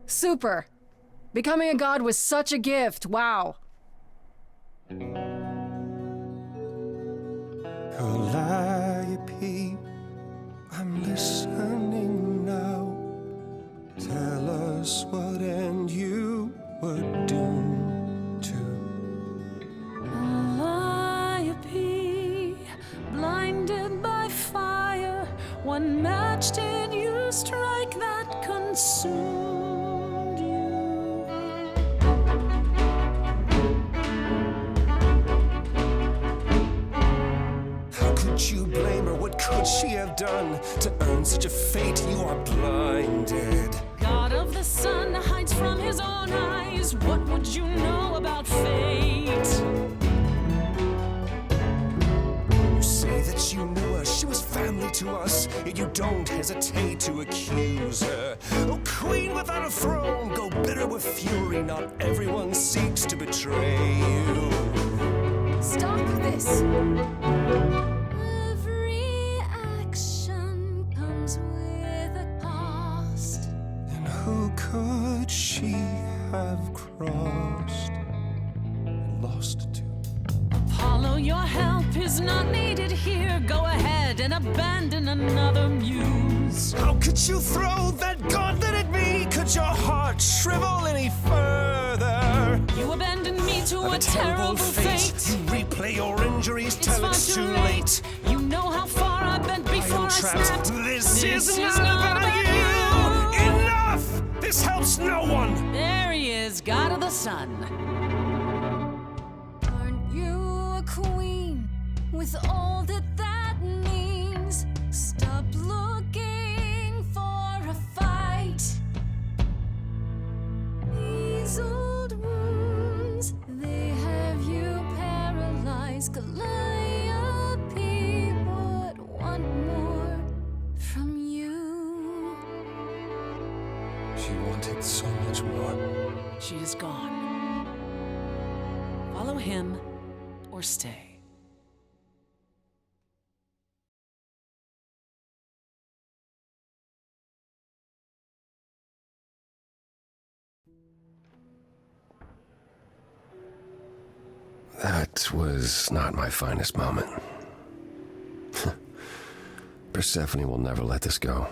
Super. Becoming a god was such a gift, wow. Calliope, I'm listening now. Tell us what end you were doomed to. Calliope, blinded by fire, one match did you strike that consumed you. How could you blame her? What could she have done to earn such a fate? You are blinded. God of the sun hides from his own eyes. What would you know about fate? You say that you knew her, she was family to us, yet you don't hesitate to accuse her. Oh, queen without a throne, go bitter with fury. Not everyone seeks to betray you. Stop this! Every action comes with a cost. And who could she have crossed and lost to? Apollo, your help is not needed here. Go ahead and abandon another muse. How could you throw that gauntlet at me? Could your heart shrivel any further? to of a terrible fate. You replay your injuries It's till far it's too too late. You know how far I've been before I trapped. snapped. This is not about you. Enough! This helps no one. There he is, God of the Sun. Aren't you a queen with all that that means? Stop looking for a fight. These old wounds, they have you paralyzed. Calliope would want more from you. She wanted so much more. She is gone. Follow him or stay. That was not my finest moment. Persephone will never let this go.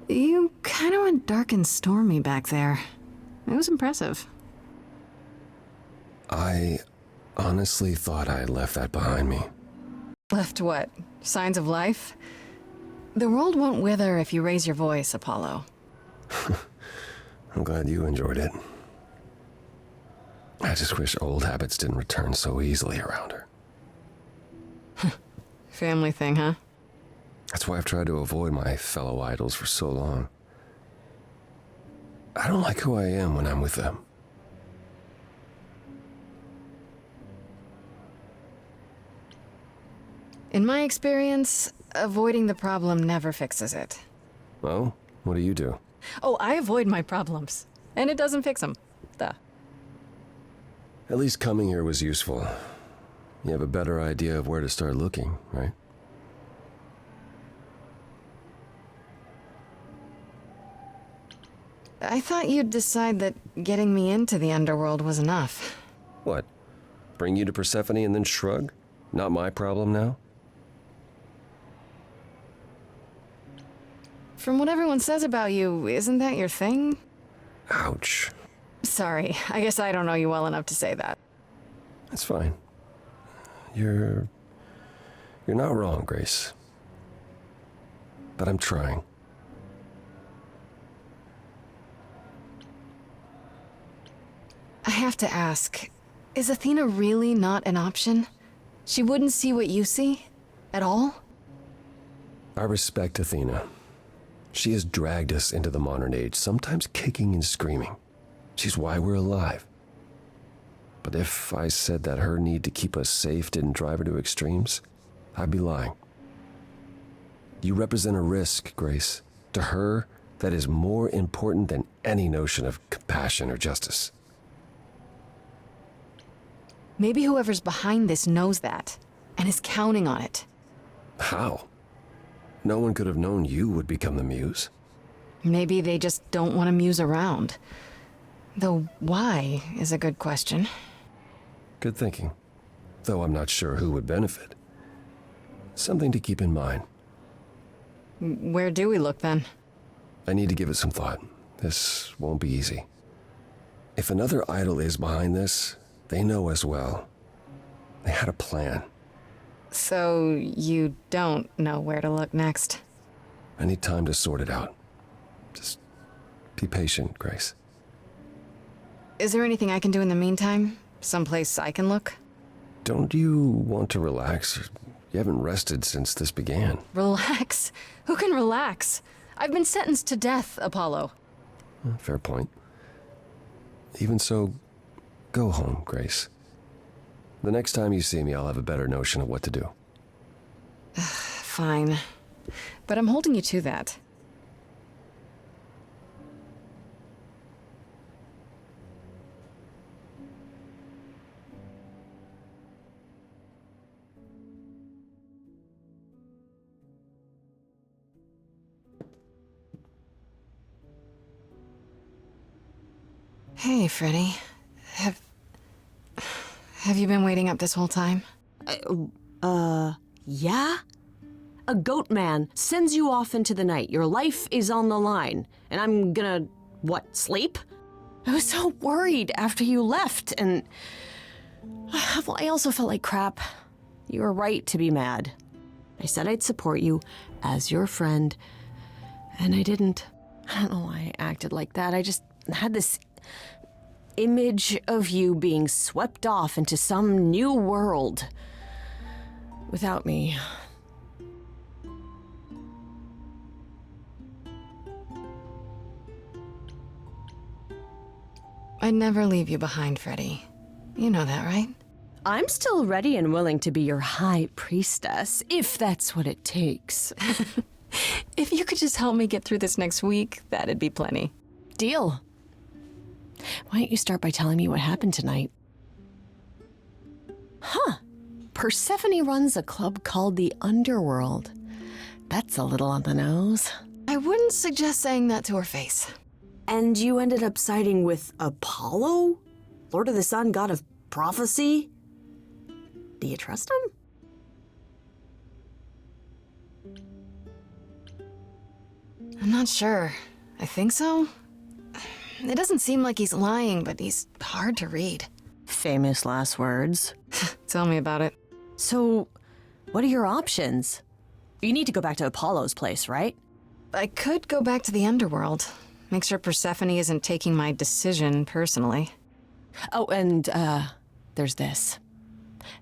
You kind of went dark and stormy back there. It was impressive. I honestly thought I had left that behind me. Left what? Signs of life? The world won't wither if you raise your voice, Apollo. I'm glad you enjoyed it. I just wish old habits didn't return so easily around her. Family thing, huh? That's why I've tried to avoid my fellow idols for so long. I don't like who I am when I'm with them. In my experience, avoiding the problem never fixes it. Oh, what do you do? Oh, I avoid my problems. And it doesn't fix them. Duh. At least coming here was useful. You have a better idea of where to start looking, right? I thought you'd decide that getting me into the underworld was enough. What? Bring you to Persephone and then shrug? Not my problem now? From what everyone says about you, isn't that your thing? Ouch. Sorry, I guess I don't know you well enough to say that. That's fine. You're not wrong, Grace. But I'm trying. I have to ask, is Athena really not an option? She wouldn't see what you see? At all? I respect Athena. She has dragged us into the modern age, sometimes kicking and screaming. She's why we're alive. But if I said that her need to keep us safe didn't drive her to extremes, I'd be lying. You represent a risk, Grace. To her, that is more important than any notion of compassion or justice. Maybe whoever's behind this knows that, and is counting on it. How? No one could have known you would become the muse. Maybe they just don't want to muse around. Though why is a good question. Good thinking. Though I'm not sure who would benefit. Something to keep in mind. Where do we look then? I need to give it some thought. This won't be easy. If another idol is behind this, they know as well. They had a plan. So you don't know where to look next? I need time to sort it out. Just be patient, Grace. Is there anything I can do in the meantime? Someplace I can look? Don't you want to relax? You haven't rested since this began. Relax? Who can relax? I've been sentenced to death, Apollo. Fair point. Even so, go home, Grace. The next time you see me, I'll have a better notion of what to do. Fine. But I'm holding you to that. Hey, Freddy. Have you been waiting up this whole time? Yeah? A goat man sends you off into the night. Your life is on the line. And I'm gonna, what, sleep? I was so worried after you left, and well, I also felt like crap. You were right to be mad. I said I'd support you as your friend, and I didn't. I don't know why I acted like that. I just had this image of you being swept off into some new world without me. I'd never leave you behind, Freddie. You know that, right? I'm still ready and willing to be your high priestess, if that's what it takes. If you could just help me get through this next week, that'd be plenty. Deal. Why don't you start by telling me what happened tonight? Huh. Persephone runs a club called the Underworld. That's a little on the nose. I wouldn't suggest saying that to her face. And you ended up siding with Apollo? Lord of the Sun, god of prophecy? Do you trust him? I'm not sure. I think so. It doesn't seem like he's lying, but he's hard to read. Famous last words. Tell me about it. So, what are your options? You need to go back to Apollo's place, right? I could go back to the underworld. Make sure Persephone isn't taking my decision personally. Oh, and, there's this.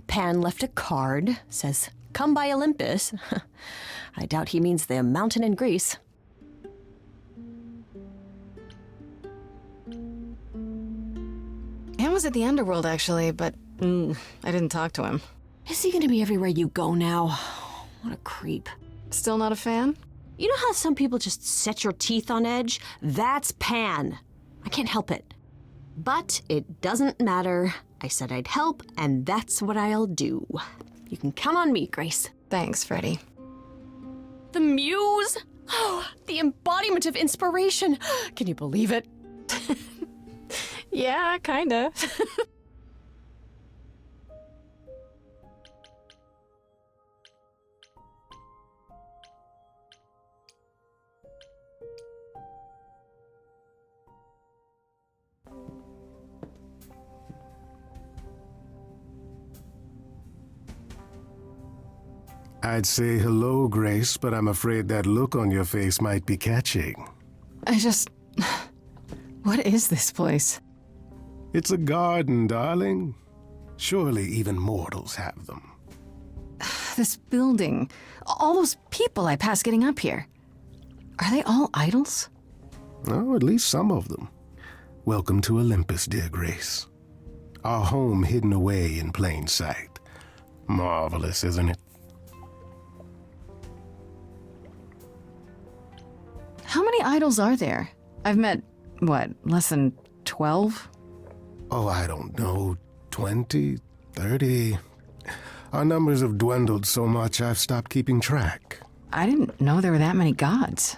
Pan left a card, says, "Come by Olympus." I doubt he means the mountain in Greece. Pan was at the underworld, actually, but I didn't talk to him. Is he gonna be everywhere you go now? What a creep. Still not a fan? You know how some people just set your teeth on edge? That's Pan. I can't help it. But it doesn't matter. I said I'd help, and that's what I'll do. You can count on me, Grace. Thanks, Freddie. The muse? Oh, the embodiment of inspiration. Can you believe it? Yeah, kinda. I'd say hello, Grace, but I'm afraid that look on your face might be catching. What is this place? It's a garden, darling. Surely even mortals have them. This building. All those people I pass getting up here. Are they all idols? Oh, at least some of them. Welcome to Olympus, dear Grace. Our home hidden away in plain sight. Marvelous, isn't it? How many idols are there? I've met, less than 12? Oh, I don't know, 20, 30. Our numbers have dwindled so much I've stopped keeping track. I didn't know there were that many gods.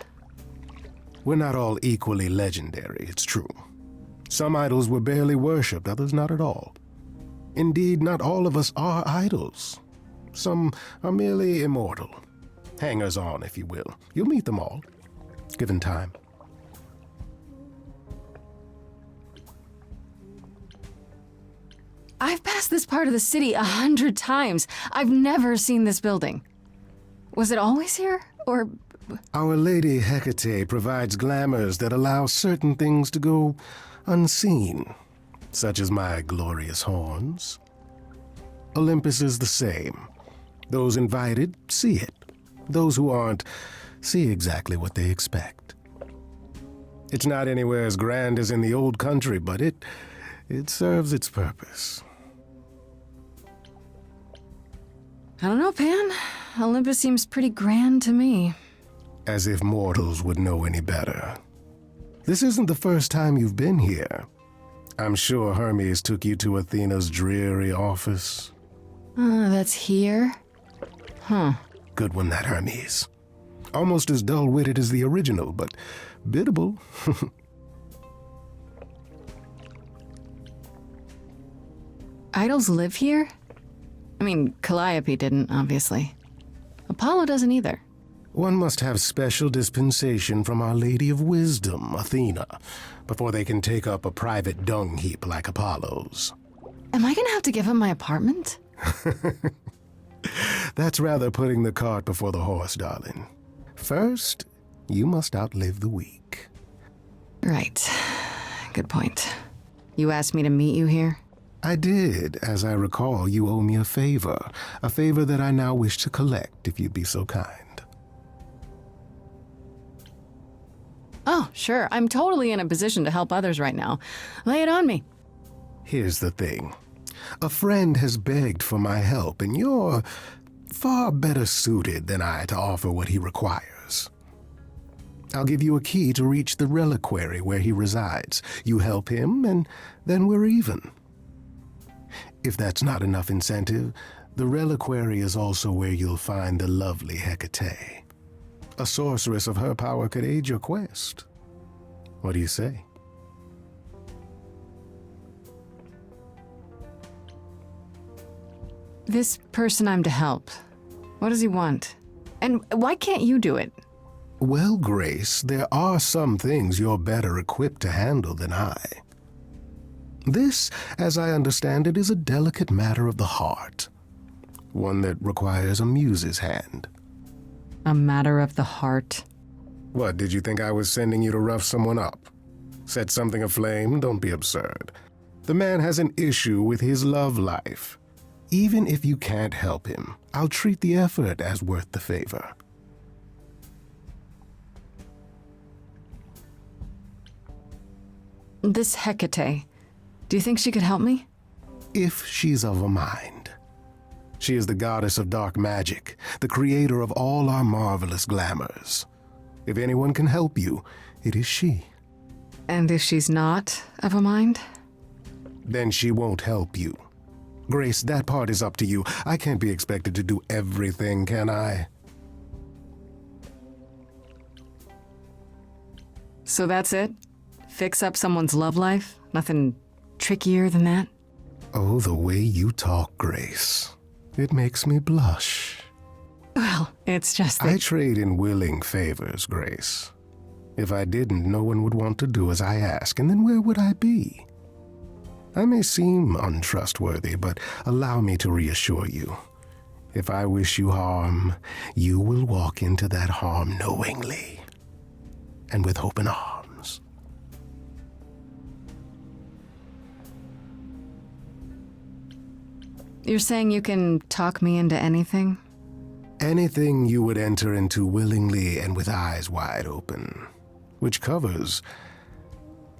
We're not all equally legendary, it's true. Some idols were barely worshipped, others not at all. Indeed, not all of us are idols. Some are merely immortal. Hangers-on, if you will. You'll meet them all, given time. I've passed this part of the city 100 times. I've never seen this building. Was it always here, or...? Our Lady Hecate provides glamours that allow certain things to go unseen, such as my glorious horns. Olympus is the same. Those invited see it. Those who aren't see exactly what they expect. It's not anywhere as grand as in the old country, but it serves its purpose. I don't know, Pan. Olympus seems pretty grand to me. As if mortals would know any better. This isn't the first time you've been here. I'm sure Hermes took you to Athena's dreary office. That's here? Huh. Good one, that Hermes. Almost as dull-witted as the original, but biddable. Idols live here? I mean, Calliope didn't, obviously. Apollo doesn't either. One must have special dispensation from Our Lady of Wisdom, Athena, before they can take up a private dung heap like Apollo's. Am I gonna have to give him my apartment? That's rather putting the cart before the horse, darling. First, you must outlive the week. Right. Good point. You asked me to meet you here? I did. As I recall, you owe me a favor that I now wish to collect, if you'd be so kind. Oh, sure. I'm totally in a position to help others right now. Lay it on me. Here's the thing. A friend has begged for my help, and you're far better suited than I to offer what he requires. I'll give you a key to reach the reliquary where he resides. You help him, and then we're even. If that's not enough incentive, the reliquary is also where you'll find the lovely Hecate. A sorceress of her power could aid your quest. What do you say? This person I'm to help, what does he want? And why can't you do it? Well, Grace, there are some things you're better equipped to handle than I. This, as I understand it, is a delicate matter of the heart. One that requires a muse's hand. A matter of the heart? What, did you think I was sending you to rough someone up? Set something aflame? Don't be absurd. The man has an issue with his love life. Even if you can't help him, I'll treat the effort as worth the favor. This Hecate, do you think she could help me? If she's of a mind. She is the goddess of dark magic, the creator of all our marvelous glamours. If anyone can help you, it is she. And if she's not of a mind? Then she won't help you. Grace, that part is up to you. I can't be expected to do everything, can I? So that's it? Fix up someone's love life? Nothing trickier than that? Oh, the way you talk, Grace. It makes me blush. Well, it's just that... I trade in willing favors, Grace. If I didn't, no one would want to do as I ask, and then where would I be? I may seem untrustworthy, but allow me to reassure you. If I wish you harm, you will walk into that harm knowingly and with open arms. You're saying you can talk me into anything? Anything you would enter into willingly and with eyes wide open, which covers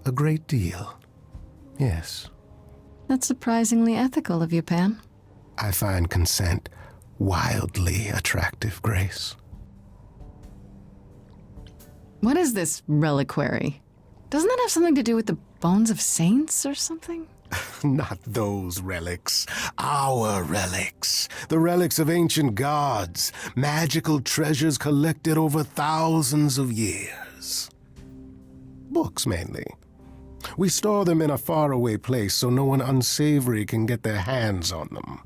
a great deal. Yes. That's surprisingly ethical of you, Pan. I find consent wildly attractive, Grace. What is this reliquary? Doesn't that have something to do with the bones of saints or something? Not those relics. Our relics. The relics of ancient gods. Magical treasures collected over thousands of years. Books, mainly. We store them in a faraway place so no one unsavory can get their hands on them.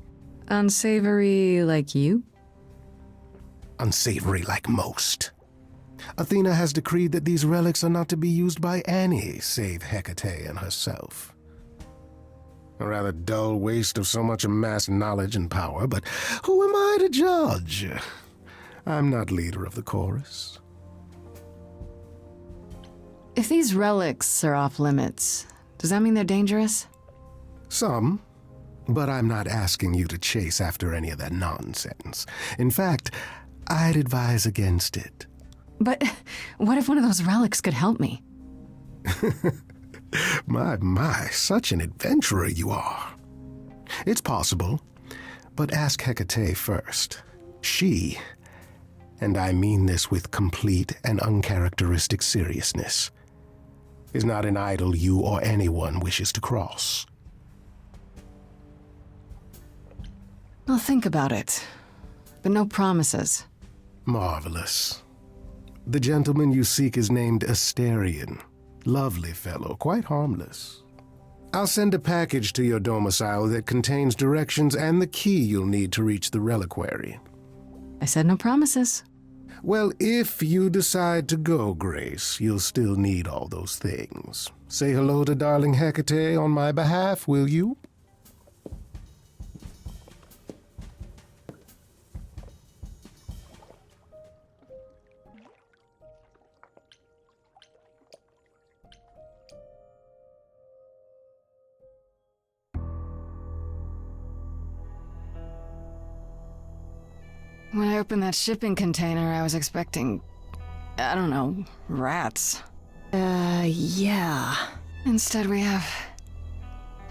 Unsavory like you? Unsavory like most. Athena has decreed that these relics are not to be used by any save Hecate and herself. A rather dull waste of so much amassed knowledge and power, but who am I to judge? I'm not leader of the chorus. If these relics are off limits, does that mean they're dangerous? Some, but I'm not asking you to chase after any of that nonsense. In fact, I'd advise against it. But what if one of those relics could help me? My, such an adventurer you are. It's possible, but ask Hecate first. She, and I mean this with complete and uncharacteristic seriousness, is not an idol you or anyone wishes to cross. I'll think about it, but no promises. Marvelous. The gentleman you seek is named Asterion. Lovely fellow, quite harmless. I'll send a package to your domicile that contains directions and the key you'll need to reach the reliquary. I said no promises. Well, if you decide to go, Grace, you'll still need all those things. Say hello to darling Hecate on my behalf, will you? When I opened that shipping container, I was expecting, I don't know, rats. Yeah. Instead we have...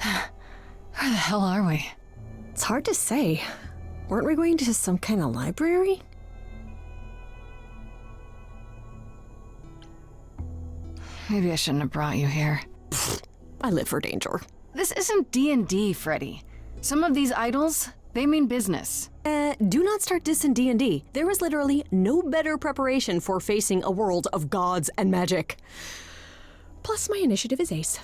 Where the hell are we? It's hard to say. Weren't we going to some kind of library? Maybe I shouldn't have brought you here. I live for danger. This isn't D&D, Freddy. Some of these idols, they mean business. Do not start dissing D&D. There is literally no better preparation for facing a world of gods and magic. Plus, my initiative is ace.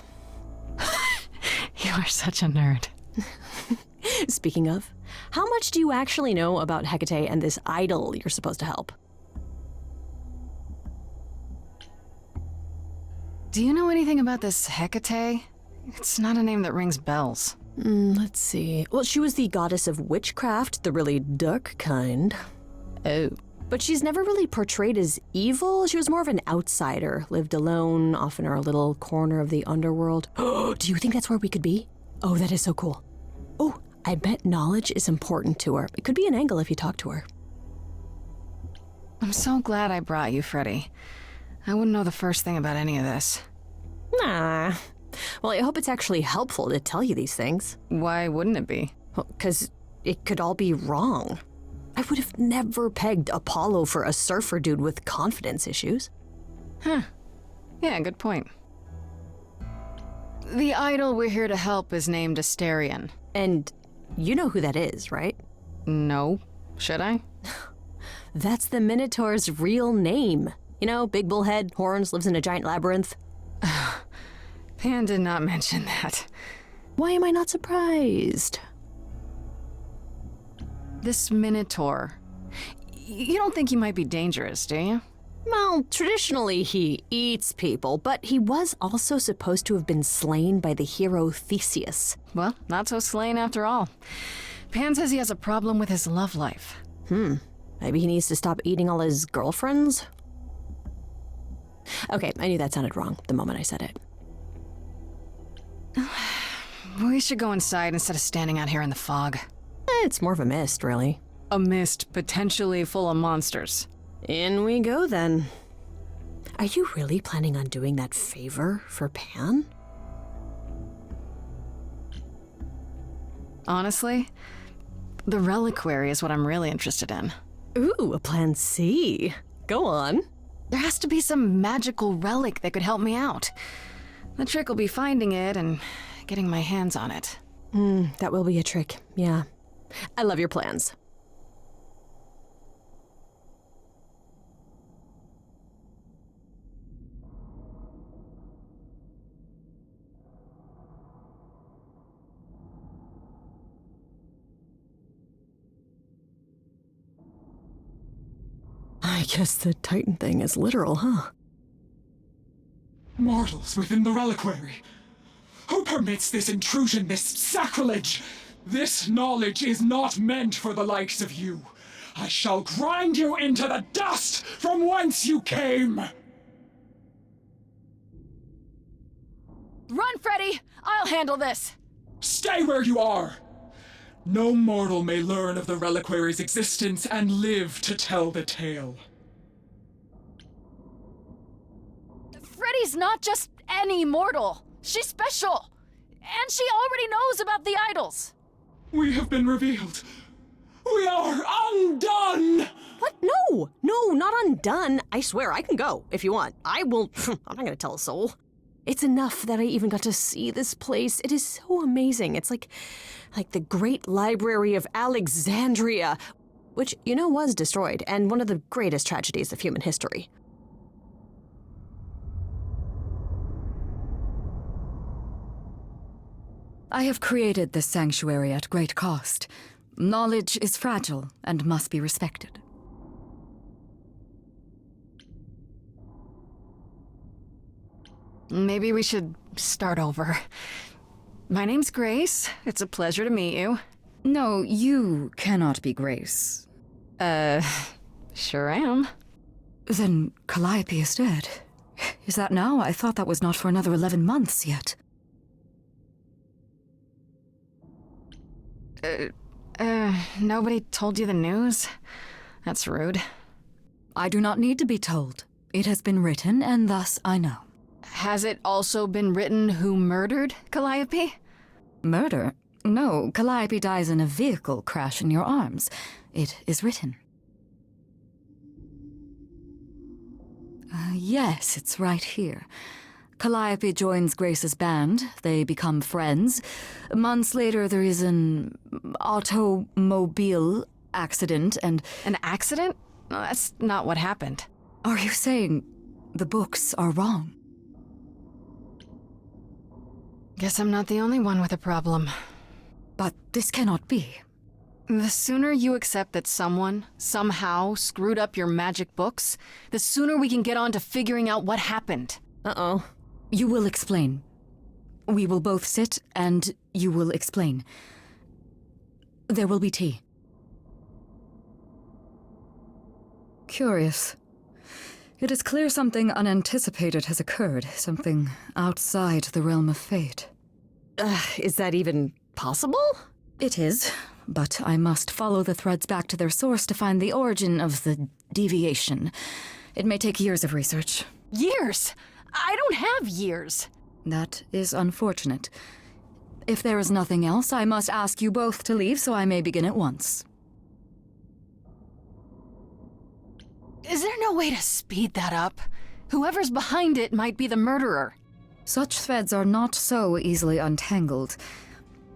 You are such a nerd. Speaking of, how much do you actually know about Hecate and this idol you're supposed to help? Do you know anything about this Hecate? It's not a name that rings bells. Let's see. Well, she was the goddess of witchcraft, the really dark kind. Oh. But she's never really portrayed as evil. She was more of an outsider, lived alone, off in her little corner of the underworld. Do you think that's where we could be? Oh, that is so cool. Oh, I bet knowledge is important to her. It could be an angle if you talk to her. I'm so glad I brought you, Freddy. I wouldn't know the first thing about any of this. Nah. Well, I hope it's actually helpful to tell you these things. Why wouldn't it be? Well, 'cause it could all be wrong. I would have never pegged Apollo for a surfer dude with confidence issues. Huh. Yeah, good point. The idol we're here to help is named Asterion. And you know who that is, right? No. Should I? That's the Minotaur's real name. You know, big bullhead, horns, lives in a giant labyrinth. Pan did not mention that. Why am I not surprised? This Minotaur. You don't think he might be dangerous, do you? Well, traditionally he eats people, but he was also supposed to have been slain by the hero Theseus. Well, not so slain after all. Pan says he has a problem with his love life. Maybe he needs to stop eating all his girlfriends? Okay, I knew that sounded wrong the moment I said it. We should go inside instead of standing out here in the fog. It's more of a mist, really. A mist potentially full of monsters. In we go, then. Are you really planning on doing that favor for Pan? Honestly, the reliquary is what I'm really interested in. Ooh, a plan C. Go on. There has to be some magical relic that could help me out. The trick will be finding it and getting my hands on it. That will be a trick, yeah. I love your plans. I guess the Titan thing is literal, huh? Mortals within the reliquary. Who permits this intrusion, this sacrilege? This knowledge is not meant for the likes of you. I shall grind you into the dust from whence you came! Run, Freddy! I'll handle this! Stay where you are! No mortal may learn of the reliquary's existence and live to tell the tale. Freddy's not just any mortal. She's special. And she already knows about the idols. We have been revealed. We are undone! What? No! No, not undone. I swear, I can go if you want. I will. I'm not gonna tell a soul. It's enough that I even got to see this place. It is so amazing. It's like the Great Library of Alexandria, which, you know, was destroyed, and one of the greatest tragedies of human history. I have created this sanctuary at great cost. Knowledge is fragile and must be respected. Maybe we should start over. My name's Grace. It's a pleasure to meet you. No, you cannot be Grace. Sure am. Then Calliope is dead. Is that now? I thought that was not for another 11 months yet. Nobody told you the news? That's rude. I do not need to be told. It has been written, and thus I know. Has it also been written who murdered Calliope? Murder? No, Calliope dies in a vehicle crash in your arms. It is written. Yes, it's right here. Calliope joins Grace's band. They become friends. Months later, there is an automobile accident and... An accident? No, that's not what happened. Are you saying the books are wrong? Guess I'm not the only one with a problem. But this cannot be. The sooner you accept that someone, somehow, screwed up your magic books, the sooner we can get on to figuring out what happened. Uh-oh. You will explain. We will both sit, and you will explain. There will be tea. Curious. It is clear something unanticipated has occurred, something outside the realm of fate. Is that even possible? It is, but I must follow the threads back to their source to find the origin of the deviation. It may take years of research. Years? I don't have years. That is unfortunate. If there is nothing else, I must ask you both to leave so I may begin at once. Is there no way to speed that up? Whoever's behind it might be the murderer. Such threads are not so easily untangled.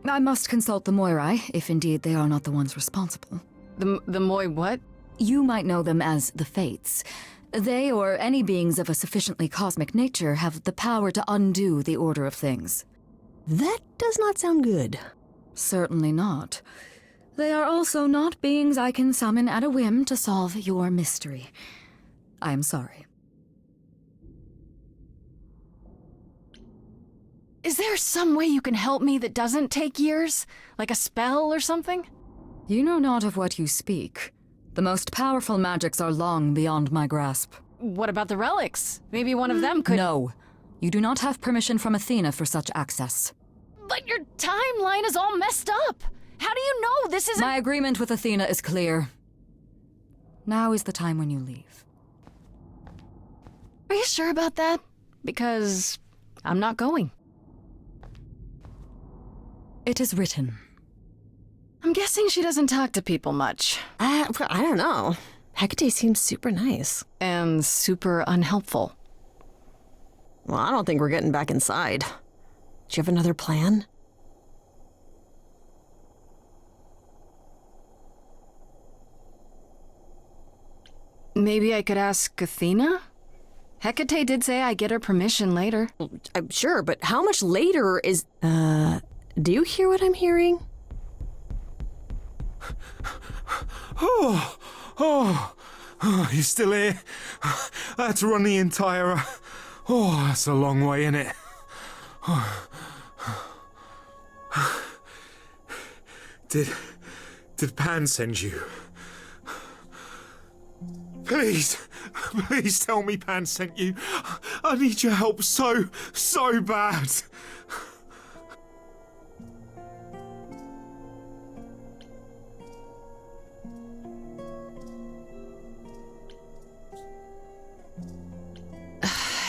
I must consult the Moirai, if indeed they are not the ones responsible. The Moi what? You might know them as the Fates. They, or any beings of a sufficiently cosmic nature, have the power to undo the order of things. That does not sound good. Certainly not. They are also not beings I can summon at a whim to solve your mystery. I am sorry. Is there some way you can help me that doesn't take years? Like a spell or something? You know not of what you speak. The most powerful magics are long beyond my grasp. What about the relics? Maybe one of them could— No. You do not have permission from Athena for such access. But your timeline is all messed up! How do you know this isn't— My agreement with Athena is clear. Now is the time when you leave. Are you sure about that? Because I'm not going. It is written. I'm guessing she doesn't talk to people much. I don't know. Hecate seems super nice. And super unhelpful. Well, I don't think we're getting back inside. Do you have another plan? Maybe I could ask Athena? Hecate did say I get her permission later. I'm sure, but how much later is... do you hear what I'm hearing? Oh, you still here? I had to run the entire... Oh, that's a long way, innit? Did Pan send you? Please tell me Pan sent you. I need your help so bad.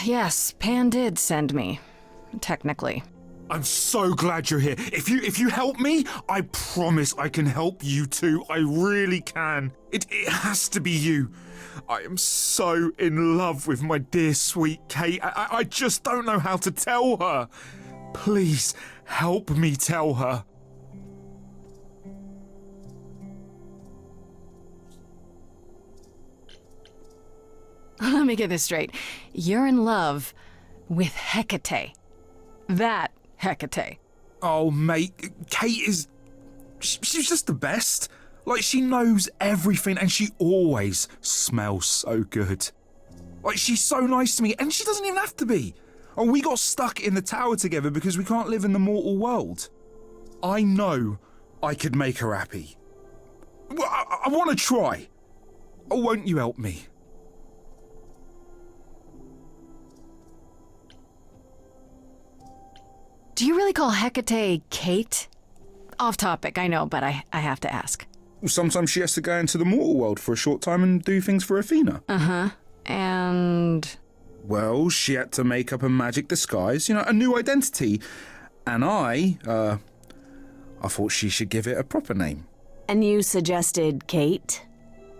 Yes, Pan did send me. Technically. I'm so glad you're here. If you help me, I promise I can help you too. I really can. It has to be you. I am so in love with my dear sweet Kate. I just don't know how to tell her. Please help me tell her. Let me get this straight. You're in love with Hecate. That Hecate. Oh, mate, Kate is... She's just the best. Like, she knows everything and she always smells so good. Like, she's so nice to me and she doesn't even have to be. Oh, we got stuck in the tower together because we can't live in the mortal world. I know I could make her happy. Well, I want to try. Oh, won't you help me? Do you really call Hecate Kate? Off topic, I know, but I have to ask. Sometimes she has to go into the mortal world for a short time and do things for Athena. Uh-huh. And... Well, she had to make up a magic disguise, a new identity. And I thought she should give it a proper name. And you suggested Kate?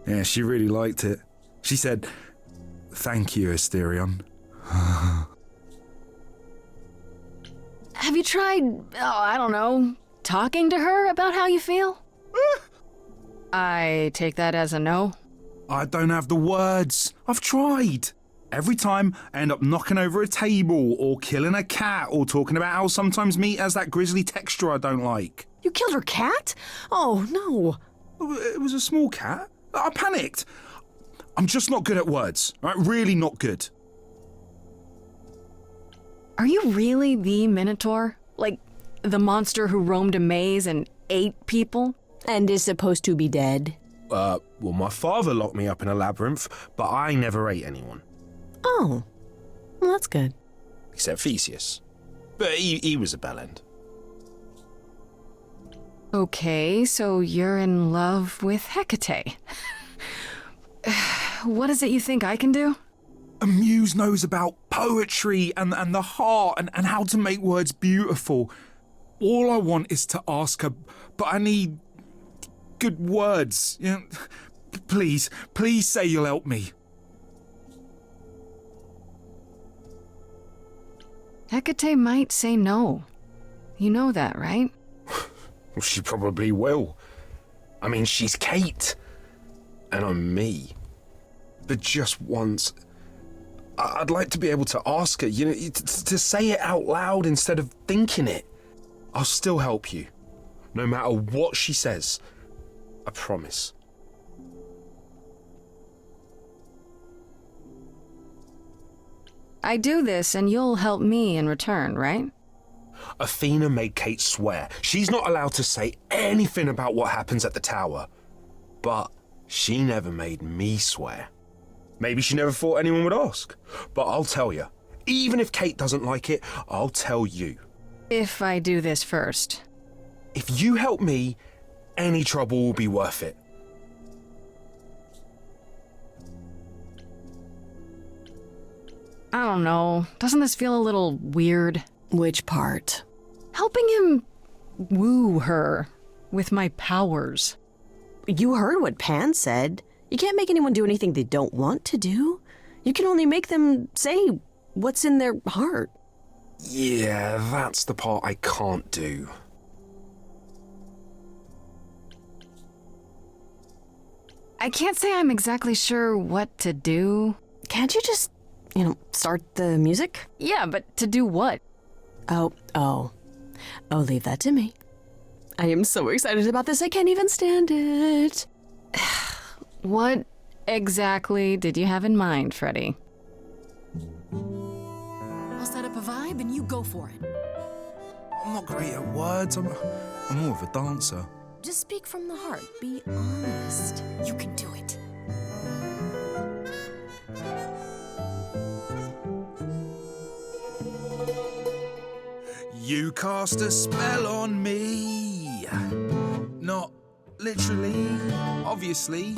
Yeah, she really liked it. She said, "Thank you, Asterion." Have you tried, I don't know, talking to her about how you feel? I take that as a no. I don't have the words. I've tried. Every time I end up knocking over a table or killing a cat or talking about how sometimes meat has that grisly texture I don't like. You killed her cat? Oh, no. It was a small cat. I panicked. I'm just not good at words, right? Really not good. Are you really the Minotaur? Like, the monster who roamed a maze and ate people? And is supposed to be dead? Well, my father locked me up in a labyrinth, but I never ate anyone. Oh, well, that's good. Except Theseus. But he was a bellend. Okay, so you're in love with Hecate. What is it you think I can do? A muse knows about poetry and the heart and how to make words beautiful. All I want is to ask her, but I need good words. Please say you'll help me. Hecate might say no. You know that, right? Well, she probably will. I mean, she's Kate. And I'm me. But just once, I'd like to be able to ask her, to say it out loud instead of thinking it. I'll still help you. No matter what she says. I promise. I do this and you'll help me in return, right? Athena made Kate swear she's not allowed to say anything about what happens at the tower. But she never made me swear. Maybe she never thought anyone would ask. But I'll tell you, even if Kate doesn't like it, I'll tell you. If I do this first. If you help me, any trouble will be worth it. I don't know. Doesn't this feel a little weird? Which part? Helping him woo her with my powers. You heard what Pan said. You can't make anyone do anything they don't want to do. You can only make them say what's in their heart. Yeah, that's the part I can't do. I can't say I'm exactly sure what to do. Can't you just, start the music? Yeah, but to do what? Oh, leave that to me. I am so excited about this, I can't even stand it. What exactly did you have in mind, Freddy? I'll set up a vibe and you go for it. I'm not great at words. I'm more of a dancer. Just speak from the heart. Be honest. You can do it. You cast a spell on me. Not literally, obviously.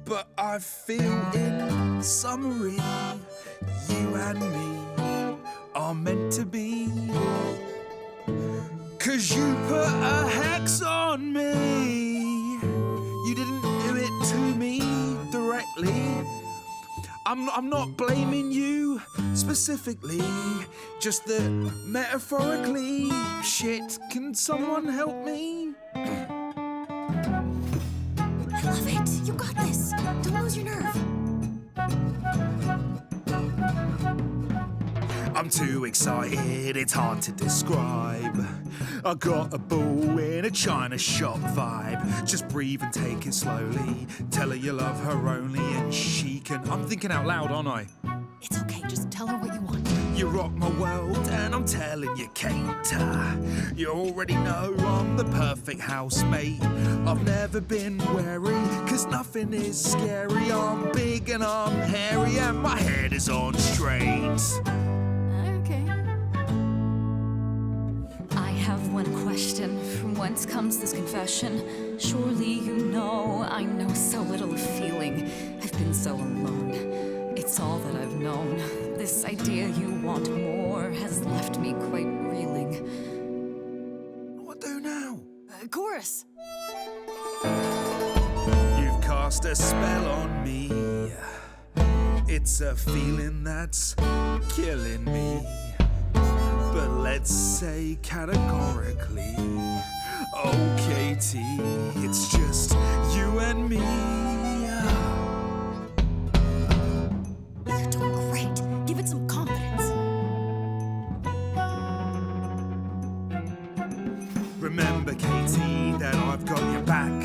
But I feel in summary, you and me are meant to be. 'Cause you put a hex on me. You didn't do it to me directly. I'm not blaming you specifically, just that metaphorically. Shit, can someone help me? I love it. You got this. Don't lose your nerve. I'm too excited, it's hard to describe. I got a ball in a China shop vibe. Just breathe and take it slowly. Tell her you love her only and she can... I'm thinking out loud, aren't I? It's okay. Just tell her what you want. You rock my world, and I'm telling you, Kate. You already know I'm the perfect housemate. I've never been wary, cause nothing is scary. I'm big and I'm hairy, and my head is on straight. Okay. I have one question. From whence comes this confession? Surely you know I know so little of feeling. I've been so alone. It's all that I've known. This idea you want more has left me quite reeling. What do now? Chorus! You've cast a spell on me. It's a feeling that's killing me. But let's say categorically, oh, Katie, it's just you and me. You're doing great. Give it some confidence. Remember, Katie, that I've got your back.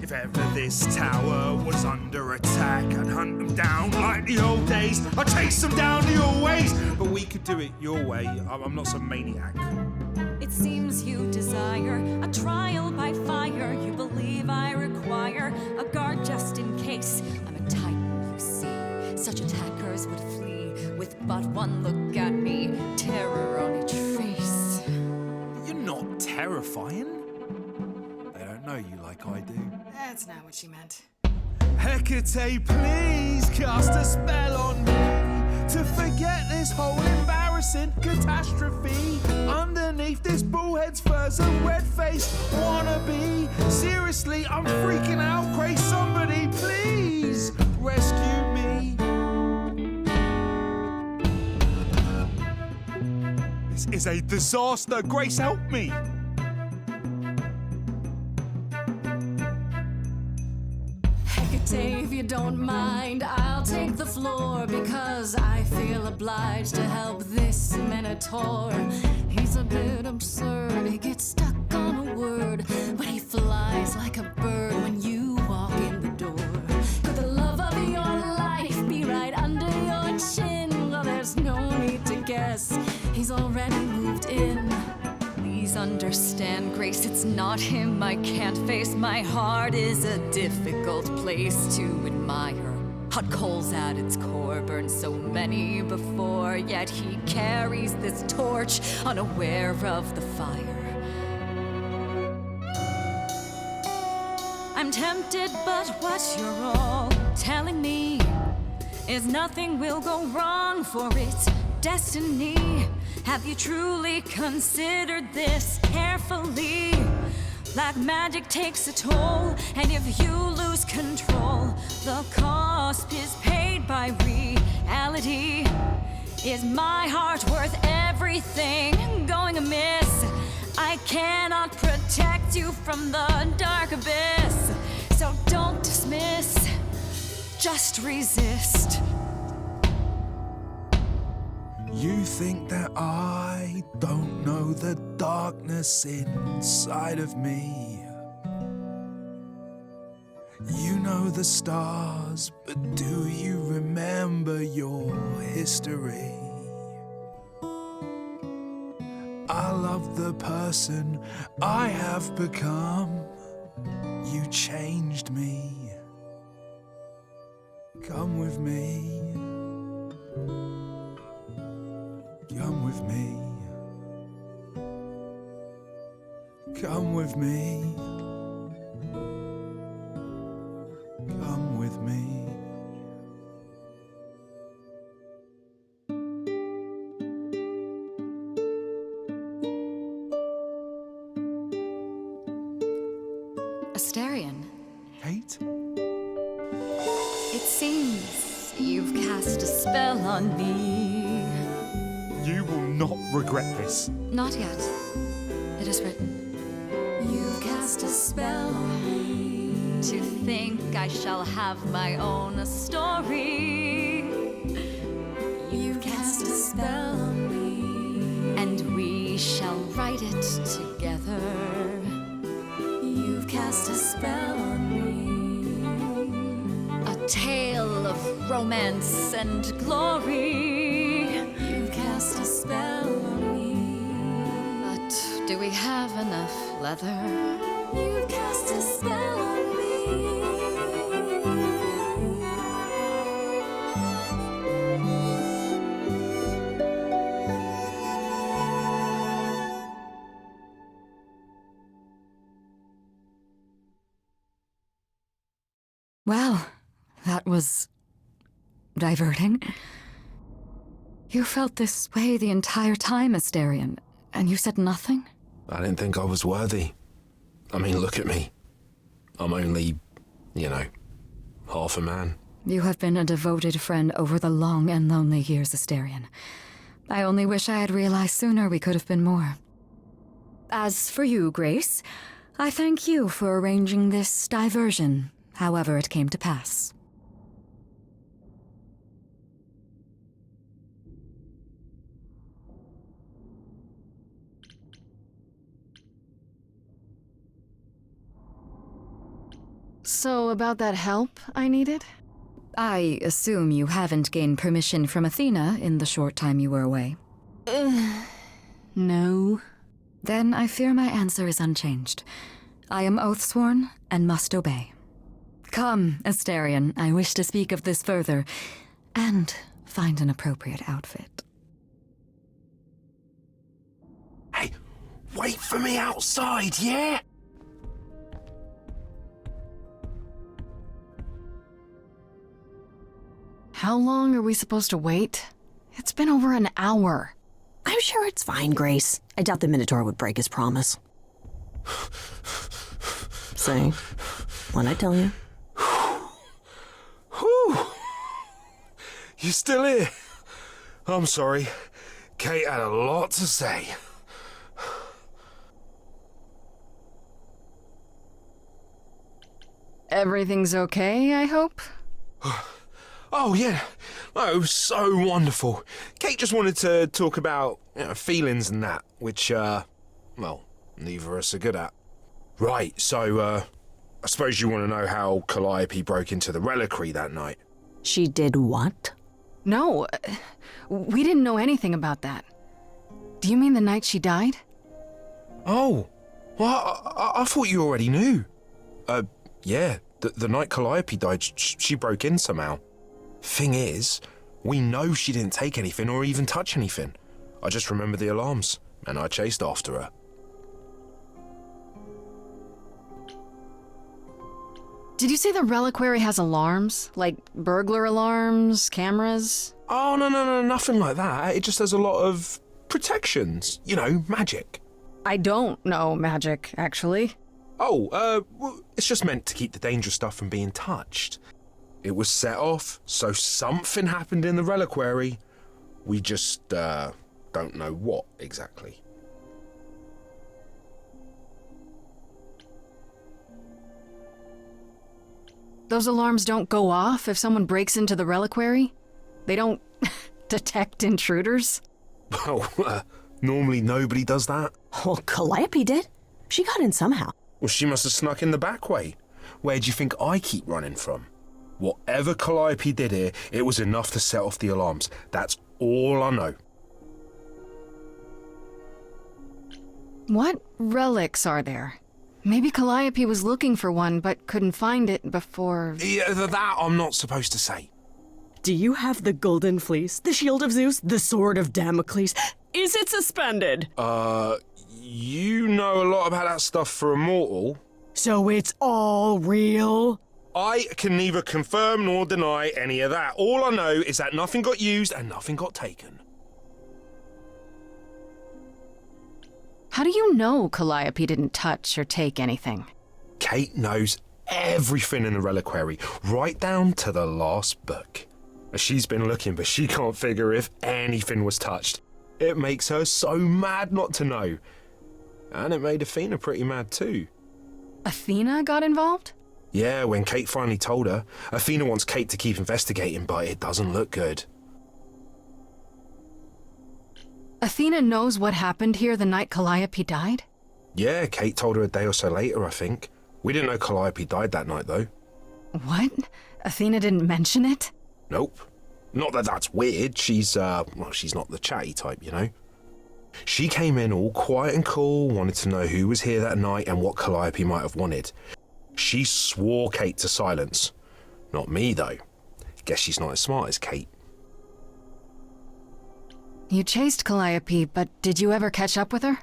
If ever this tower was under attack, I'd hunt them down like the old days. I'd chase them down your ways. But we could do it your way. I'm not some maniac. It seems you desire a trial by fire. You believe I require a guard just in case. I'm a titan, you see. Such attackers would flee with but one look at me. Terror on each face. You're not terrifying. They don't know you like I do. That's not what she meant. Hecate, please cast a spell on me to forget this whole embarrassing catastrophe. Underneath this bullhead's fur's a red-faced wannabe. Seriously, I'm freaking out. Grace, somebody please rescue me. This is a disaster. Grace, help me. Hecate, if you don't mind, I'll take the floor because I feel obliged to help this minotaur. He's a bit absurd, he gets stuck on a word, but he flies like a bird when you walk in the door. Could the love of your life be right under your chin? Well, there's no need to guess, he's already moved in. Please understand, Grace, it's not him I can't face. My heart is a difficult place to admire. Hot coals at its core, burned so many before, yet he carries this torch, unaware of the fire. I'm tempted, but what you're all telling me is nothing will go wrong, for it's destiny. Have you truly considered this carefully? Black magic takes a toll, and if you lose control, the cost is paid by reality. Is my heart worth everything going amiss? I cannot protect you from the dark abyss, so don't dismiss, just resist. You think that I don't know the darkness inside of me. You know the stars, but do you remember your history? I love the person I have become. You changed me. Come with me. Come with me. Come with me. Come with me. Astarion. Kate? It seems you've cast a spell on me. You will not regret this. Not yet. It is written. You've cast a spell on me. To think I shall have my own story. You've cast a spell on me. And we shall write it together. You've cast a spell on me. A tale of romance and glory. You've cast Do we have enough leather? You've cast a spell on me. Well, that was diverting. You felt this way the entire time, Asterion, and you said nothing? I didn't think I was worthy. I mean, look at me. I'm only, half a man. You have been a devoted friend over the long and lonely years, Asterion. I only wish I had realized sooner we could have been more. As for you, Grace, I thank you for arranging this diversion, however it came to pass. So, about that help I needed? I assume you haven't gained permission from Athena in the short time you were away. No. Then I fear my answer is unchanged. I am oath-sworn and must obey. Come, Asterion, I wish to speak of this further, and find an appropriate outfit. Hey, wait for me outside, yeah? How long are we supposed to wait? It's been over an hour. I'm sure it's fine, Grace. I doubt the Minotaur would break his promise. Say, what'd I tell you? Whew. You still here? I'm sorry. Kate had a lot to say. Everything's okay, I hope? Oh, yeah. Oh, it was so wonderful. Kate just wanted to talk about feelings and that, which, well, neither of us are good at. Right, so, I suppose you want to know how Calliope broke into the reliquary that night. She did what? No, we didn't know anything about that. Do you mean the night she died? Oh, well, I thought you already knew. Yeah, the night Calliope died, she broke in somehow. Thing is, we know she didn't take anything or even touch anything. I just remember the alarms, and I chased after her. Did you say the reliquary has alarms? Like burglar alarms, cameras? Oh, no, nothing like that. It just has a lot of protections. Magic. I don't know magic, actually. Oh, well, it's just meant to keep the dangerous stuff from being touched. It was set off, so something happened in the reliquary. We just, don't know what exactly. Those alarms don't go off if someone breaks into the reliquary? They don't detect intruders? Well, normally nobody does that. Well, Calliope did. She got in somehow. Well, she must have snuck in the back way. Where do you think I keep running from? Whatever Calliope did here, it was enough to set off the alarms. That's all I know. What relics are there? Maybe Calliope was looking for one, but couldn't find it before... Yeah, that I'm not supposed to say. Do you have the Golden Fleece, the Shield of Zeus, the Sword of Damocles? Is it suspended? You know a lot about that stuff for a mortal. So it's all real? I can neither confirm nor deny any of that. All I know is that nothing got used and nothing got taken. How do you know Calliope didn't touch or take anything? Kate knows everything in the reliquary, right down to the last book. She's been looking, but she can't figure if anything was touched. It makes her so mad not to know. And it made Athena pretty mad too. Athena got involved? Yeah, when Kate finally told her, Athena wants Kate to keep investigating, but it doesn't look good. Athena knows what happened here the night Calliope died? Yeah, Kate told her a day or so later, I think. We didn't know Calliope died that night, though. What? Athena didn't mention it? Nope. Not that that's weird. She's not the chatty type, you know? She came in all quiet and cool, wanted to know who was here that night and what Calliope might have wanted. She swore Kate to silence. Not me, though. Guess she's not as smart as Kate. You chased Calliope, but did you ever catch up with her?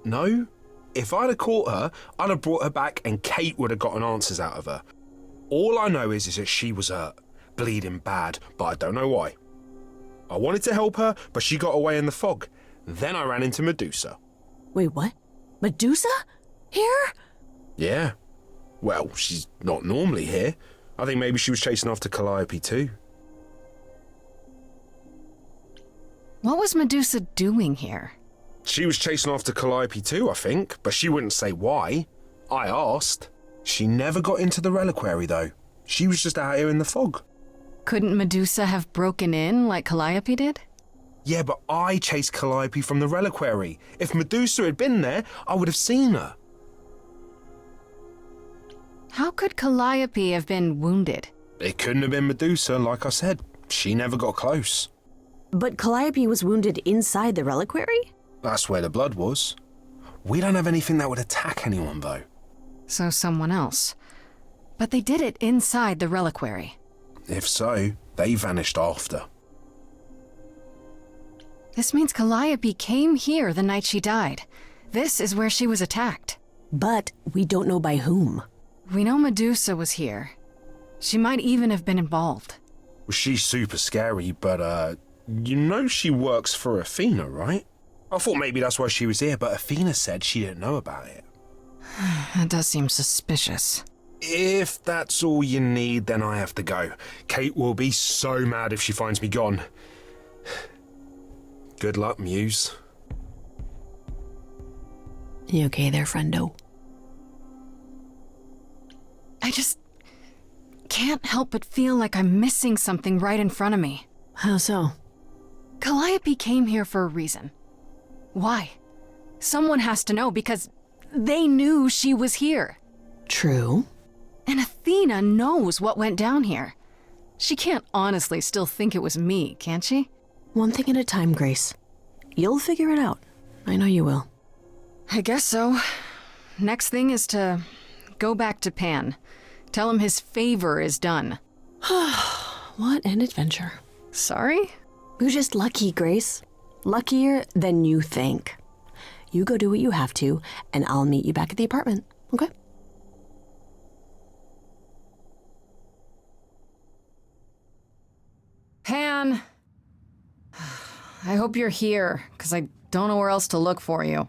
No. If I'd have caught her, I'd have brought her back and Kate would have gotten answers out of her. All I know is that she was hurt, bleeding bad, but I don't know why. I wanted to help her, but she got away in the fog. Then I ran into Medusa. Wait, what? Medusa? Here? Yeah. Well, she's not normally here. I think maybe she was chasing after Calliope too. What was Medusa doing here? She was chasing after Calliope too, I think, but she wouldn't say why. I asked. She never got into the reliquary though. She was just out here in the fog. Couldn't Medusa have broken in like Calliope did? Yeah, but I chased Calliope from the reliquary. If Medusa had been there, I would have seen her. How could Calliope have been wounded? It couldn't have been Medusa, like I said. She never got close. But Calliope was wounded inside the reliquary? That's where the blood was. We don't have anything that would attack anyone, though. So someone else. But they did it inside the reliquary. If so, they vanished after. This means Calliope came here the night she died. This is where she was attacked. But we don't know by whom. We know Medusa was here. She might even have been involved. Well, she's super scary, but, you know she works for Athena, right? I thought maybe that's why she was here, but Athena said she didn't know about it. That does seem suspicious. If that's all you need, then I have to go. Kate will be so mad if she finds me gone. Good luck, Muse. You okay there, friendo? I just can't help but feel like I'm missing something right in front of me. How so? Calliope came here for a reason. Why? Someone has to know because they knew she was here. True. And Athena knows what went down here. She can't honestly still think it was me, can she? One thing at a time, Grace. You'll figure it out. I know you will. I guess so. Next thing is to go back to Pan. Tell him his favor is done. What an adventure. Sorry? You're just lucky, Grace. Luckier than you think. You go do what you have to, and I'll meet you back at the apartment, okay? Pan! I hope you're here, because I don't know where else to look for you.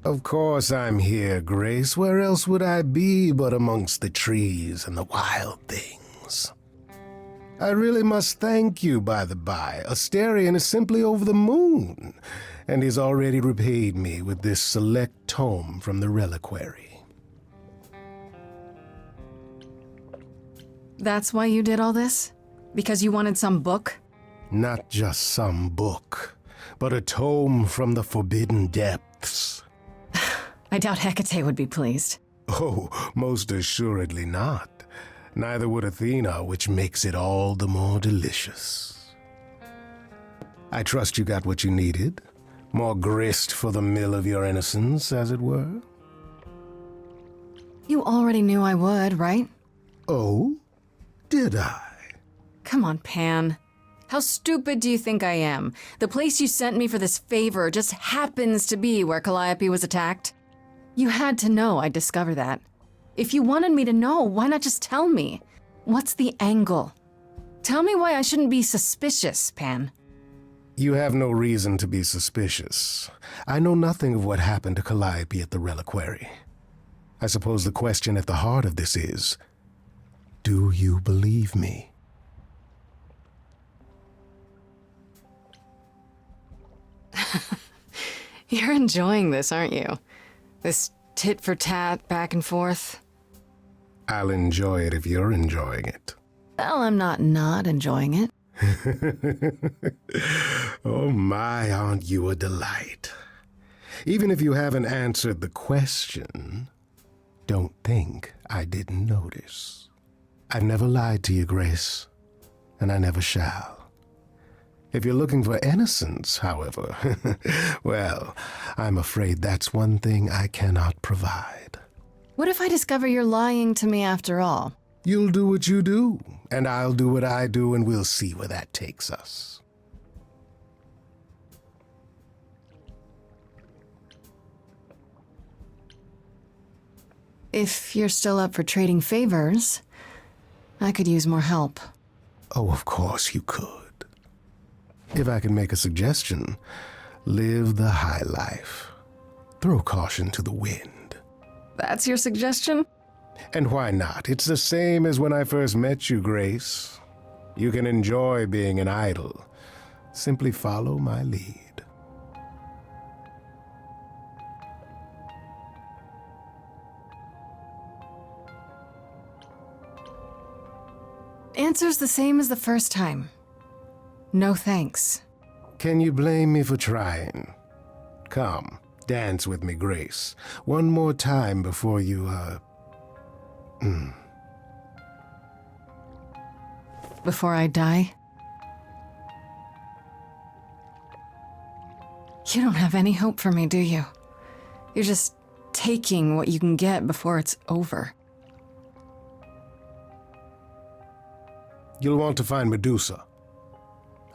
Of course I'm here, Grace. Where else would I be but amongst the trees and the wild things? I really must thank you, by the by. Asterion is simply over the moon, and he's already repaid me with this select tome from the reliquary. That's why you did all this? Because you wanted some book? Not just some book, but a tome from the forbidden depths. I doubt Hecate would be pleased. Oh, most assuredly not. Neither would Athena, which makes it all the more delicious. I trust you got what you needed. More grist for the mill of your innocence, as it were. You already knew I would, right? Oh? Did I? Come on, Pan. How stupid do you think I am? The place you sent me for this favor just happens to be where Calliope was attacked. You had to know I'd discover that. If you wanted me to know, why not just tell me? What's the angle? Tell me why I shouldn't be suspicious, Pan. You have no reason to be suspicious. I know nothing of what happened to Calliope at the reliquary. I suppose the question at the heart of this is, do you believe me? You're enjoying this, aren't you? This tit-for-tat, back and forth. I'll enjoy it if you're enjoying it. Well, I'm not enjoying it. Oh my, aren't you a delight? Even if you haven't answered the question, don't think I didn't notice. I've never lied to you, Grace, and I never shall. If you're looking for innocence, however, well, I'm afraid that's one thing I cannot provide. What if I discover you're lying to me after all? You'll do what you do, and I'll do what I do, and we'll see where that takes us. If you're still up for trading favors, I could use more help. Oh, of course you could. If I can make a suggestion, live the high life. Throw caution to the wind. That's your suggestion? And why not? It's the same as when I first met you, Grace. You can enjoy being an idol. Simply follow my lead. Answer's the same as the first time. No thanks. Can you blame me for trying? Come, dance with me, Grace. One more time before you, Before I die? You don't have any hope for me, do you? You're just taking what you can get before it's over. You'll want to find Medusa,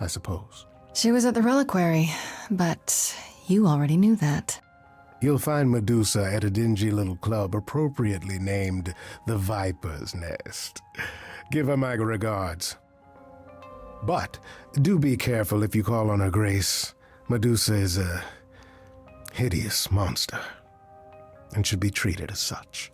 I suppose. She was at the reliquary, but you already knew that. You'll find Medusa at a dingy little club appropriately named the Viper's Nest. Give her my regards. But do be careful if you call on her, Grace. Medusa is a hideous monster and should be treated as such.